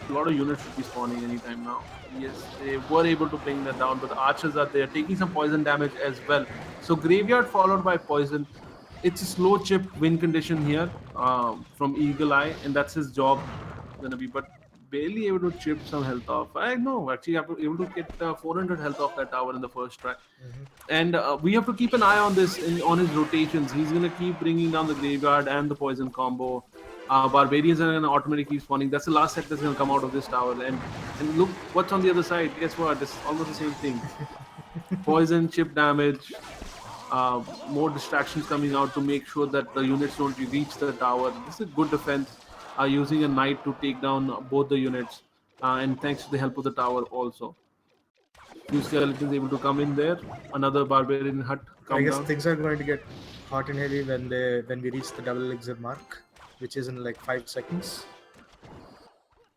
A lot of units should be spawning anytime now. Yes, they were able to bring that down, but the archers are there, taking some poison damage as well. So graveyard followed by poison. It's a slow chip win condition here from Eagle Eye, and that's his job gonna be. But barely able to chip some health off. I know, actually, able to get 400 health off that tower in the first try. And we have to keep an eye on this on his rotations. He's going to keep bringing down the graveyard and the poison combo. Barbarians are going to automatically keep spawning. That's the last set that's going to come out of this tower. And look what's on the other side. Guess what? It's almost the same thing. Poison, chip damage, more distractions coming out to make sure that the units don't reach the tower. This is good defense. Using a knight to take down both the units. And thanks to the help of the tower also. Few skeletons able to come in there. Another barbarian hut come I guess down. things are going to get hot and heavy when we reach the double elixir mark, which is in like 5 seconds.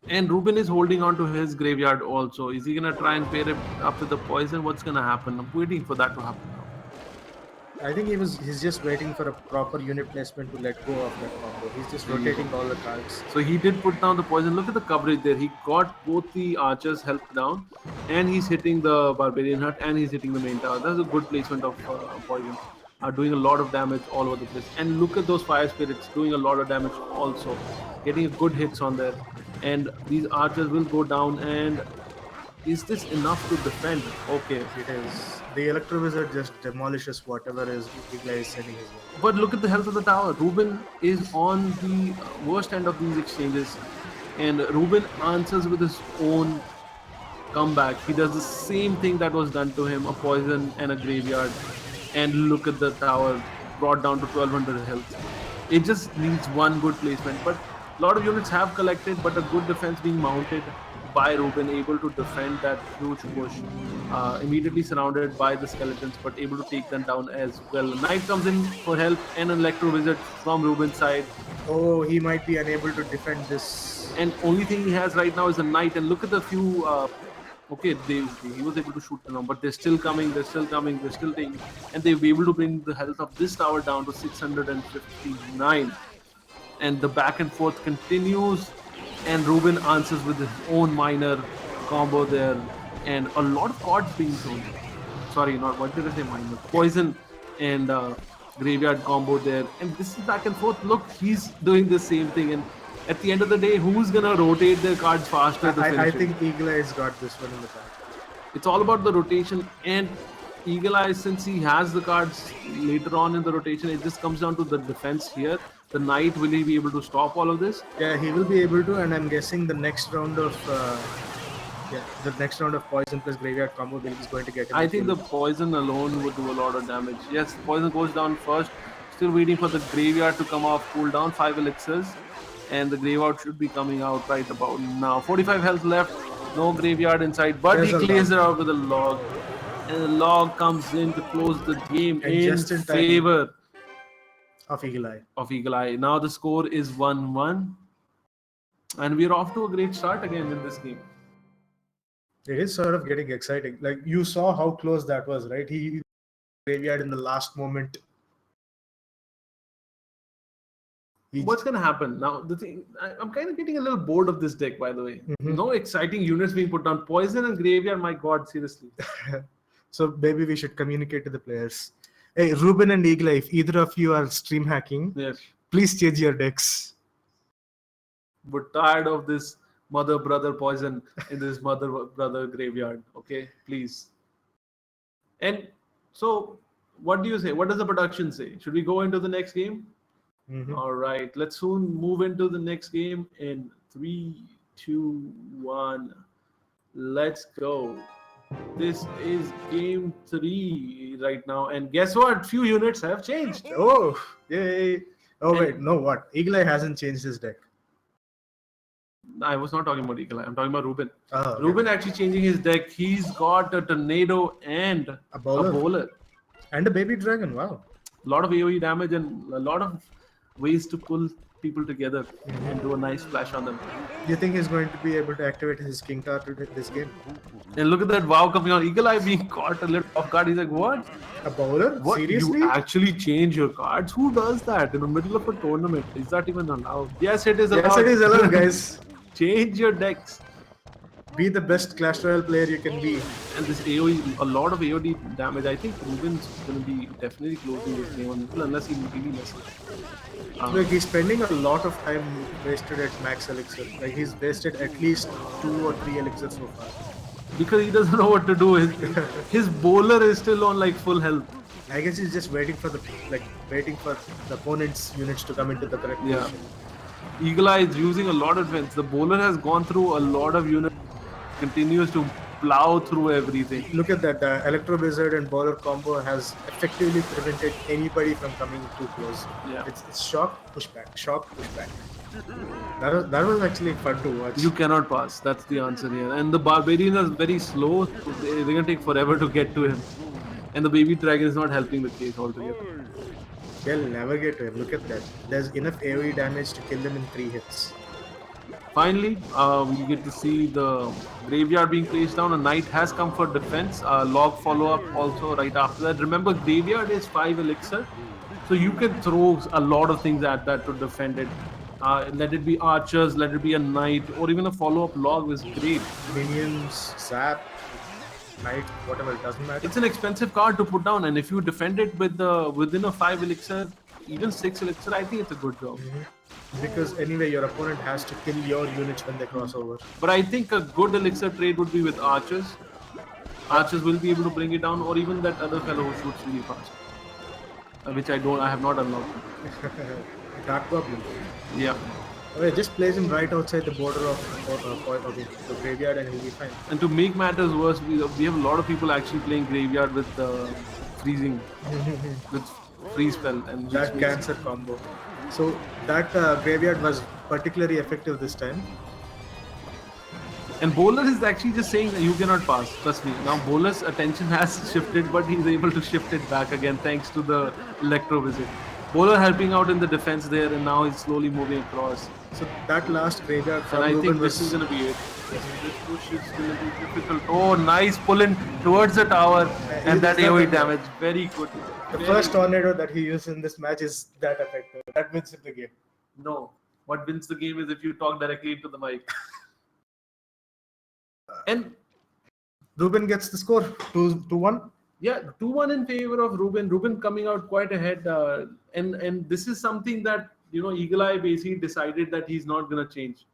And Reuben is holding on to his graveyard also. Is he gonna try and pair it up with the poison? What's gonna happen? I'm waiting for that to happen now. I think he's just waiting for a proper unit placement to let go of that combo. He's just rotating all the cards. So he did put down the poison. Look at the coverage there. He got both the archers helped down, and he's hitting the barbarian hut, and he's hitting the main tower. That's a good placement of poison. Doing a lot of damage all over the place. And look at those fire spirits doing a lot of damage also. Getting good hits on there. And these archers will go down. And is this enough to defend? Okay. It is. The Electro Wizard just demolishes whatever is Igla is sending his way. But look at the health of the tower. Reuben is on the worst end of these exchanges. And Reuben answers with his own comeback. He does the same thing that was done to him, a poison and a graveyard. And look at the tower, brought down to 1200 health. It just needs one good placement. But a lot of units have collected, but a good defense being mounted by Reuben, able to defend that huge push. Immediately surrounded by the skeletons, but able to take them down as well. Knight comes in for help, and an Electro Wizard from Reuben's side. Oh, he might be unable to defend this. And only thing he has right now is a Knight. And look at the few. Okay, he was able to shoot them, but they're still coming. They're still coming. They're still taking, and they'll be able to bring the health of this tower down to 659. And the back and forth continues. And Reuben answers with his own minor combo there, and a lot of cards being thrown. Sorry, not what did I say? Minor poison and graveyard combo there, and this is back and forth. Look, he's doing the same thing, and at the end of the day, who's gonna rotate their cards faster? I think Eagle Eye's got this one in the back. It's all about the rotation, and Eagle Eye, since he has the cards later on in the rotation, it just comes down to the defense here. The Knight, will he be able to stop all of this? Yeah, he will be able to, and I'm guessing the next round of poison plus graveyard combo is going to get him. I think the poison alone would do a lot of damage. Yes, poison goes down first. Still waiting for the graveyard to come off cooldown. 5 elixirs, and the graveyard should be coming out right about now. 45 health left. No graveyard inside, but he clears it out with a log. And the log comes in to close the game in favor of Eagle Eye. Now the score is 1-1. And we're off to a great start again in this game. It is sort of getting exciting. Like, you saw how close that was, right? He graveyard in the last moment. What's going to happen? Now, the thing, I'm kind of getting a little bored of this deck, by the way. No exciting units being put down. Poison and graveyard, my god, seriously. So maybe we should communicate to the players. Hey, Reuben and Eagle, if either of you are stream hacking, yes, please change your decks. We're tired of this mother-brother poison in this mother-brother graveyard. Okay, please. And so, what do you say? What does the production say? Should we go into the next game? All right, let's soon move into the next game in 3, 2, 1. Let's go. This is game 3 right now, and guess what? Few units have changed. Oh, yay! Oh wait, no, what? Eagle Eye hasn't changed his deck. I was not talking about Eagle Eye. I'm talking about Reuben. Oh, okay. Reuben actually changing his deck. He's got a tornado and a bowler. And a baby dragon. Wow. A lot of AoE damage and a lot of ways to pull people together and do a nice splash on them. Do you think he's going to be able to activate his king card to this game? And look at that wow coming on. Eagle Eye being caught a little off guard. He's like, what? A bowler? What? Seriously? You actually change your cards? Who does that in the middle of a tournament? Is that even allowed? Yes, it is allowed. Yes, it is allowed, guys. Change your decks. be the best Clash Royale player you can be. And this AoE, a lot of AoD damage. I think Reuben's going to be definitely closing this game on Nipple unless he really messes. Like he's spending a lot of time wasted at max elixir. Like he's wasted at least 2 or 3 elixirs so far. Because he doesn't know what to do. His bowler is still on like full health. I guess he's just waiting for the opponent's units to come into the correct position. Eagle Eye is using a lot of defense. The bowler has gone through a lot of units, continues to plow through everything. Look at that. The Electro Wizard and bowler combo has effectively prevented anybody from coming too close. Yeah. It's shock, pushback, shock, pushback. That was actually fun to watch. You cannot pass. That's the answer here. And the Barbarian is very slow. They're going to take forever to get to him. And the Baby Dragon is not helping the case altogether. They'll never get to him. Look at that. There's enough AoE damage to kill them in 3 hits. Finally, we get to see the Graveyard being placed down. A Knight has come for defense. Log follow-up also right after that. Remember, Graveyard is 5 elixir. So you can throw a lot of things at that to defend it. Let it be archers, let it be a Knight, or even a follow-up log is great. Minions, zap, Knight, whatever, it doesn't matter. It's an expensive card to put down, and if you defend it with within a 5 elixir, even 6 elixir, I think it's a good job. Because anyway, your opponent has to kill your units when they cross over. But I think a good elixir trade would be with archers. Archers will be able to bring it down, or even that other fellow who shoots really fast, which I have not unlocked. Dark Goblin. Yeah. Okay, just place him right outside the border of the graveyard and he'll be fine. And to make matters worse, we have a lot of people actually playing graveyard with freezing, with freeze spell and that cancer combo. So that graveyard was particularly effective this time. And bowler is actually just saying that you cannot pass. Trust me. Now bowler's attention has shifted, but he's able to shift it back again thanks to the Electro Wizard. Bowler helping out in the defense there, and now he's slowly moving across. So that last graveyard from And I think this is going to be it. This push is going to be difficult. Oh, nice pull-in towards the tower, and that AoE damage. Very good. The first tornado that he used in this match is that effective. That wins him the game. No. What wins the game is if you talk directly into the mic. And Reuben gets the score 2-1. Yeah, 2-1 in favor of Reuben. Reuben coming out quite ahead, and this is something that Eagle Eye basically decided that he's not gonna change.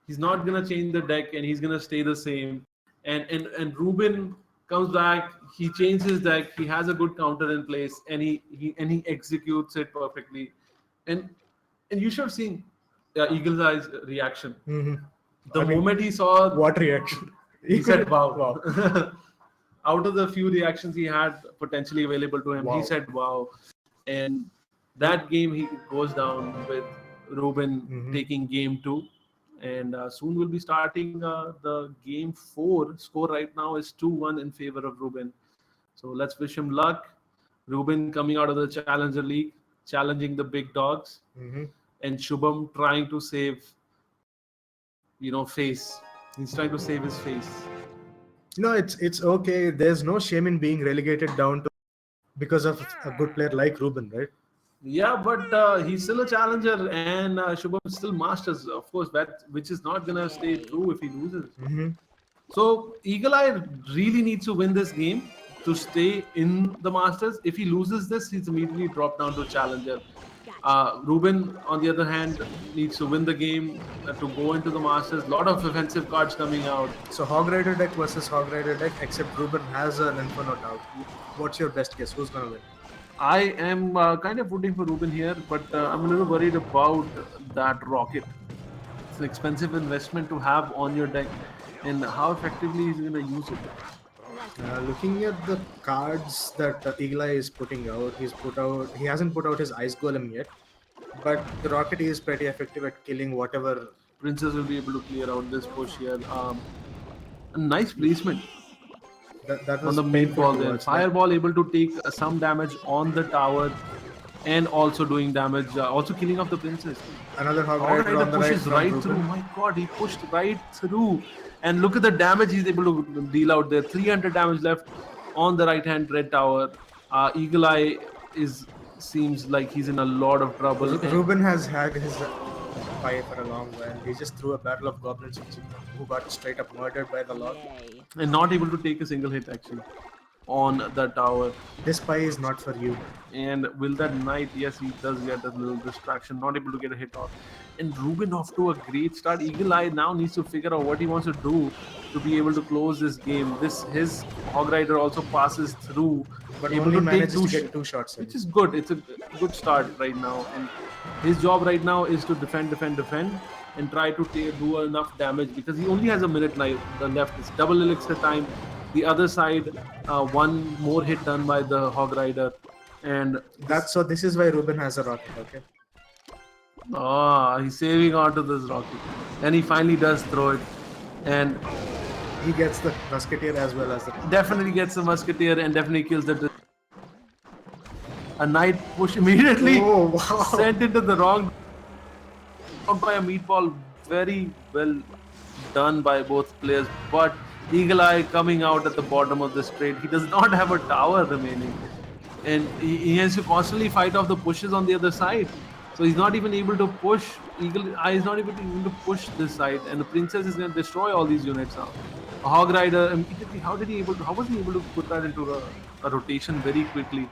He's not gonna change the deck, and he's gonna stay the same. And Reuben comes back. He changes his deck. He has a good counter in place, and he executes it perfectly. And you should have seen Eagle Eye's reaction. Mm-hmm. The moment he saw what reaction, he said, "Wow." Out of the few reactions he had potentially available to him, he said, "Wow." And that game he goes down with Reuben taking game 2. And soon we'll be starting the game 4. Score right now is 2-1 in favor of Reuben. So let's wish him luck. Reuben coming out of the Challenger League, challenging the big dogs. And Shubham trying to save, face. He's trying to save his face. No, it's okay. There's no shame in being relegated down to because of a good player like Reuben, right? Yeah, but he's still a challenger, and Shubham still masters, of course, which is not gonna stay true if he loses. So Eagle Eye really needs to win this game to stay in the Masters. If he loses this, he's immediately dropped down to challenger. Reuben, on the other hand, needs to win the game to go into the Masters. Lot of offensive cards coming out. So Hog Rider deck versus Hog Rider deck, except Reuben has an Inferno out. What's your best guess? Who's gonna win? I am kind of rooting for Reuben here, but I'm a little worried about that rocket. It's an expensive investment to have on your deck, and how effectively he's going to use it. Looking at the cards that Eagle Eye is putting out, he hasn't put out his Ice Golem yet, but the rocket is pretty effective at killing whatever. Princess will be able to clear out this push here. A nice placement. That was on the main ball there. Fireball able to take some damage on the tower and also doing damage, also killing off the princess. Another Hog Rider on the pushes right through. My god, he pushed right through. And look at the damage he's able to deal out there. 300 damage left on the right hand red tower. Eagle Eye seems like he's in a lot of trouble. Reuben has had his Pai for a long while. He just threw a battle of goblins who got straight up murdered by the lot. Yay. And not able to take a single hit actually on the tower. This Pai is not for you. And will that knight? Yes, he does get a little distraction, not able to get a hit off. And Reuben off to a great start. Eagle Eye now needs to figure out what he wants to do to be able to close this game. His Hog Rider also passes through, But able only to take manages to get 2 shots in. which is good. It's a good start right now. And his job right now is to defend, and try to do enough damage because he only has a minute left. It's double elixir time. The other side, one more hit done by the Hog Rider. And This is why Reuben has a rocket, okay? he's saving onto this rocket. And he finally does throw it. And He gets the musketeer as well as the. definitely gets the musketeer and definitely kills the. A knight push immediately Oh, wow. sent into the wrong. Out by a meatball, very well done by both players. But Eagle Eye coming out at the bottom of the straight. He does not have a tower remaining, and he has to constantly fight off the pushes on the other side. So he's not even able to push. Eagle Eye is not even able to push this side, and the princess is going to destroy all these units now. A Hog Rider immediately. How was he able to put that into a rotation very quickly?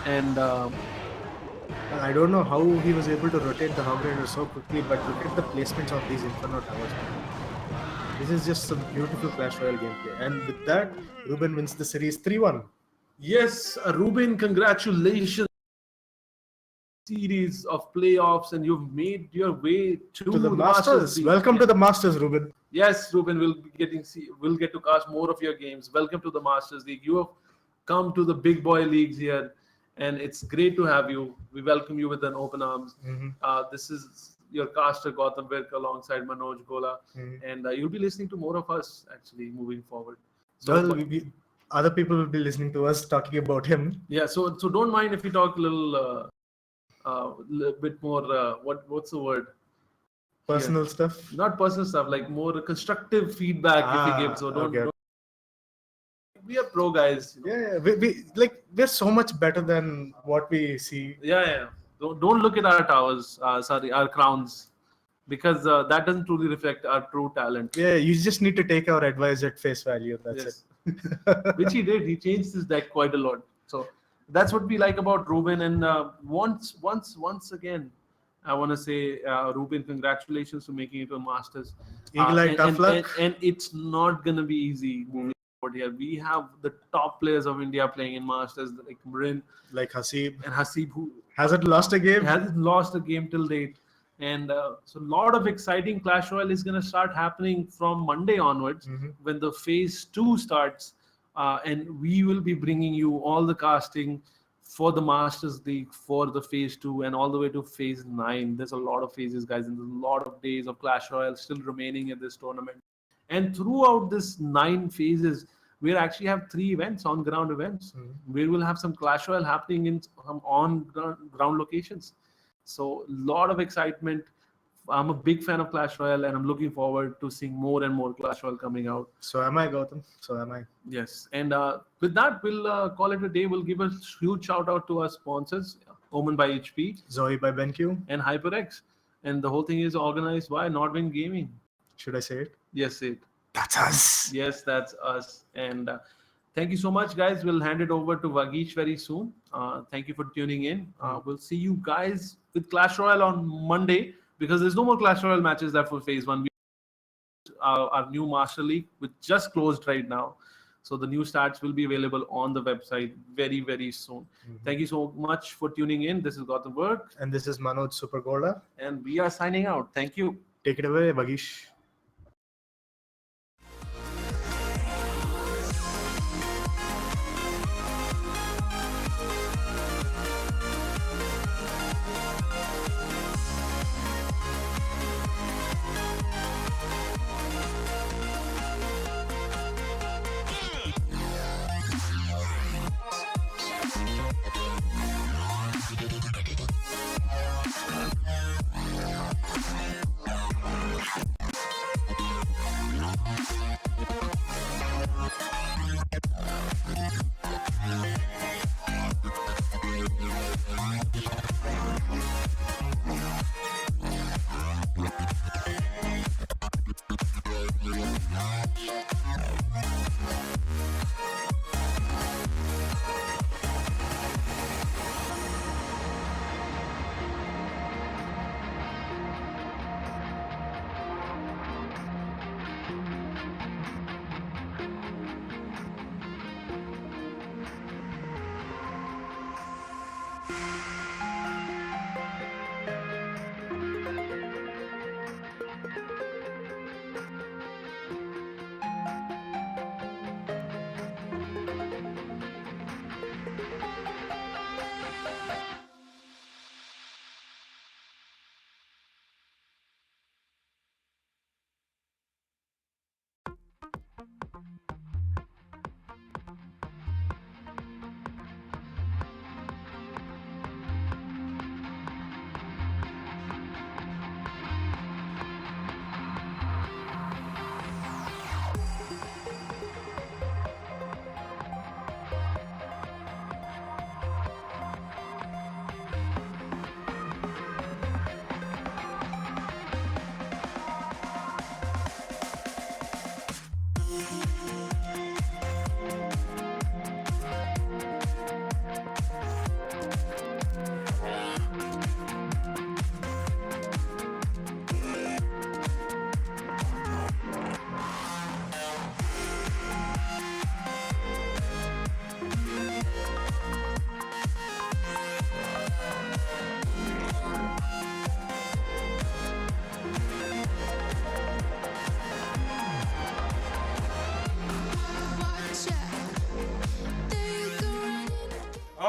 And I don't know how he was able to rotate the Hog Rider so quickly, but look at the placements of these Inferno Towers. This is just some beautiful Clash Royale gameplay. And with that, Reuben wins the series 3-1. yes, Reuben, congratulations. Series of playoffs, and you've made your way to To the Masters. League. Welcome to the Masters, Reuben. Yes, Reuben, we'll get to cast more of your games. Welcome to the Masters League. You have come to the big boy leagues here, and it's great to have you. We welcome you with an open arms. This is your caster Gautam Virk alongside Manoj Gola, and you'll be listening to more of us actually moving forward. Well, other people will be listening to us talking about him. Yeah, so don't mind if we talk a little bit more. What's the word? Personal stuff. Not personal stuff, like more constructive feedback if we give. So don't. We are pro guys. You know? Yeah, we're so much better than what we see. Yeah. Don't look at our towers. Our crowns, because that doesn't truly reflect our true talent. Yeah, you just need to take our advice at face value. That's it. Which he did. He changed his deck quite a lot. So that's what we like about Reuben. And once again, I want to say, Reuben, congratulations for making it to Masters. Eagle Eye, tough luck. And it's not gonna be easy moving forward here. We have the top players of India playing in Masters, like Marin, Like Hasib. and Hasib, who Hasn't lost a game. hasn't lost a game till date. And so a lot of exciting Clash Royale is going to start happening from Monday onwards when the phase 2 starts. And we will be bringing you all the casting for the Masters League, for the phase 2 and all the way to phase 9. There's a lot of phases, guys, and there's a lot of days of Clash Royale still remaining in this tournament. And throughout this 9 phases, we'll actually have 3 events, on-ground events. We will have some Clash Royale happening in some on-ground locations. So a lot of excitement. I'm a big fan of Clash Royale, and I'm looking forward to seeing more and more Clash Royale coming out. So am I, Gautam. So am I. Yes. And with that, we'll call it a day. We'll give a huge shout out to our sponsors, Omen by HP, Zoe by BenQ. and HyperX. And the whole thing is organized by Nordwind Gaming. Should I say it? Yes, say it. That's us. Yes, that's us. And thank you so much, guys. We'll hand it over to Vagish very soon. Thank you for tuning in. We'll see you guys with Clash Royale on Monday, because there's no more Clash Royale matches left for phase 1. Our new Master League, which just closed right now. So the new stats will be available on the website very, very soon. Thank you so much for tuning in. This is Gautam Virk. And this is Manoj Supergola. And we are signing out. Thank you. Take it away, Bagish.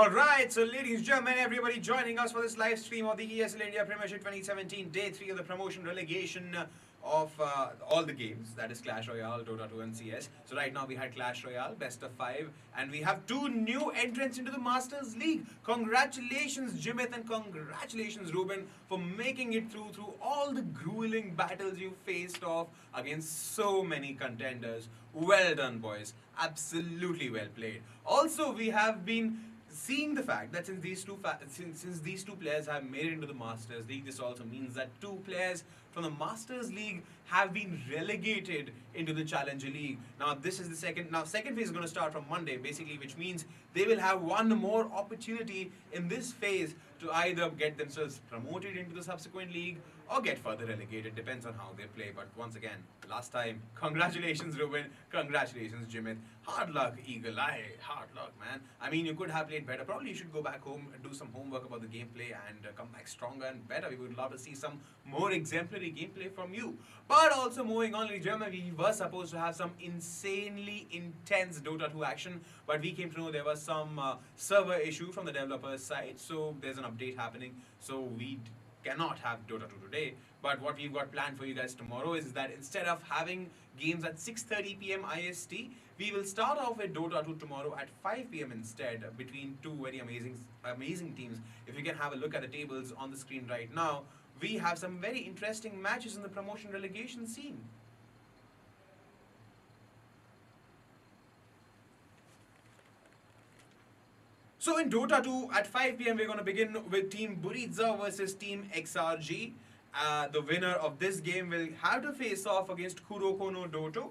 Alright, so ladies and gentlemen, everybody joining us for this live stream of the ESL India Premiership 2017, Day 3 of the promotion relegation of all the games, that is Clash Royale, Dota 2 and CS. So right now we had Clash Royale, best of 5, and we have 2 new entrants into the Masters League. Congratulations Jimith and congratulations Reuben for making it through all the grueling battles you faced off against so many contenders. Well done boys, absolutely well played. Also we have been seeing the fact that since these two players have made it into the Masters League, this also means that 2 players from the Masters League have been relegated into the Challenger League. Now this is the second phase is going to start from Monday, basically, which means they will have one more opportunity in this phase to either get themselves promoted into the subsequent league or get further relegated, depends on how they play. But once again, last time, congratulations Reuben, congratulations Jimith, hard luck Eagle Eye, hard luck man. I mean, you could have played better, probably you should go back home and do some homework about the gameplay and come back stronger and better. We would love to see some more exemplary gameplay from you. But also moving on, ladies and gentlemen, we were supposed to have some insanely intense Dota 2 action, but we came to know there was some server issue from the developers side, so there's an update happening, so we cannot have Dota 2 today. But what we've got planned for you guys tomorrow is that instead of having games at 6:30 p.m. IST, we will start off with Dota 2 tomorrow at 5 p.m. instead, between 2 very amazing teams. If you can have a look at the tables on the screen right now, we have some very interesting matches in the promotion relegation scene. So in Dota 2 at 5 p.m. we're going to begin with Team Buridza versus Team XRG. The winner of this game will have to face off against Kuroko no Doto,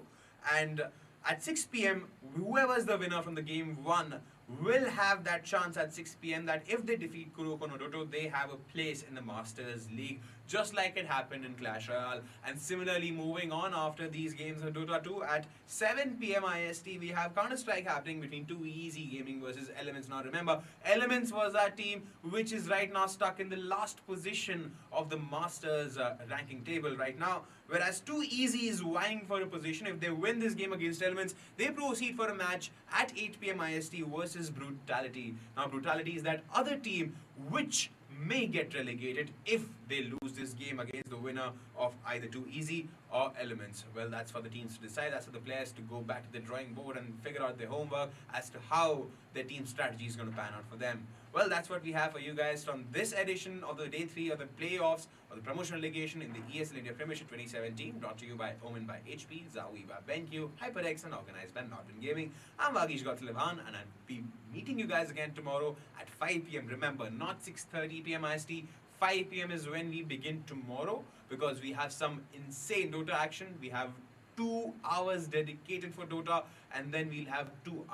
and at 6 p.m. whoever's the winner from the game 1 will have that chance at 6 p.m. that if they defeat Kuroko no Doto, they have a place in the Masters League, just like it happened in Clash Royale. And similarly, moving on after these games of Dota 2 at 7 p.m. IST, we have Counter-Strike happening between 2 Easy Gaming versus Elements. Now remember, Elements was our team which is right now stuck in the last position of the Masters ranking table right now, whereas 2 Easy is vying for a position. If they win this game against Elements, they proceed for a match at 8 p.m. IST versus Brutality. Now Brutality is that other team which may get relegated if they lose this game against the winner of either 2 Easy or Elements. Well, that's for the teams to decide. That's for the players to go back to the drawing board and figure out their homework as to how their team strategy is going to pan out for them. Well, that's what we have for you guys from this edition of the Day 3 of the playoffs of the promotion relegation in the ESL India Premiership 2017, brought to you by Omen by HP, Zawi by BenQ, HyperX, and organized by Nalbhe Gaming. I'm Vagish Gotlivan, and I'll be meeting you guys again tomorrow at 5 p.m. Remember, not 6:30 p.m. IST. 5 p.m. is when we begin tomorrow, because we have some insane Dota action. We have 2 hours dedicated for Dota, and then we'll have 2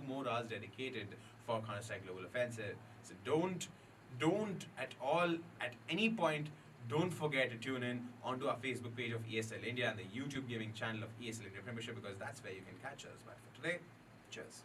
more hours dedicated for Counter-Strike Global Offensive. So don't at any point, don't forget to tune in onto our Facebook page of ESL India and the YouTube gaming channel of ESL India Premiership, because that's where you can catch us. But for today, cheers.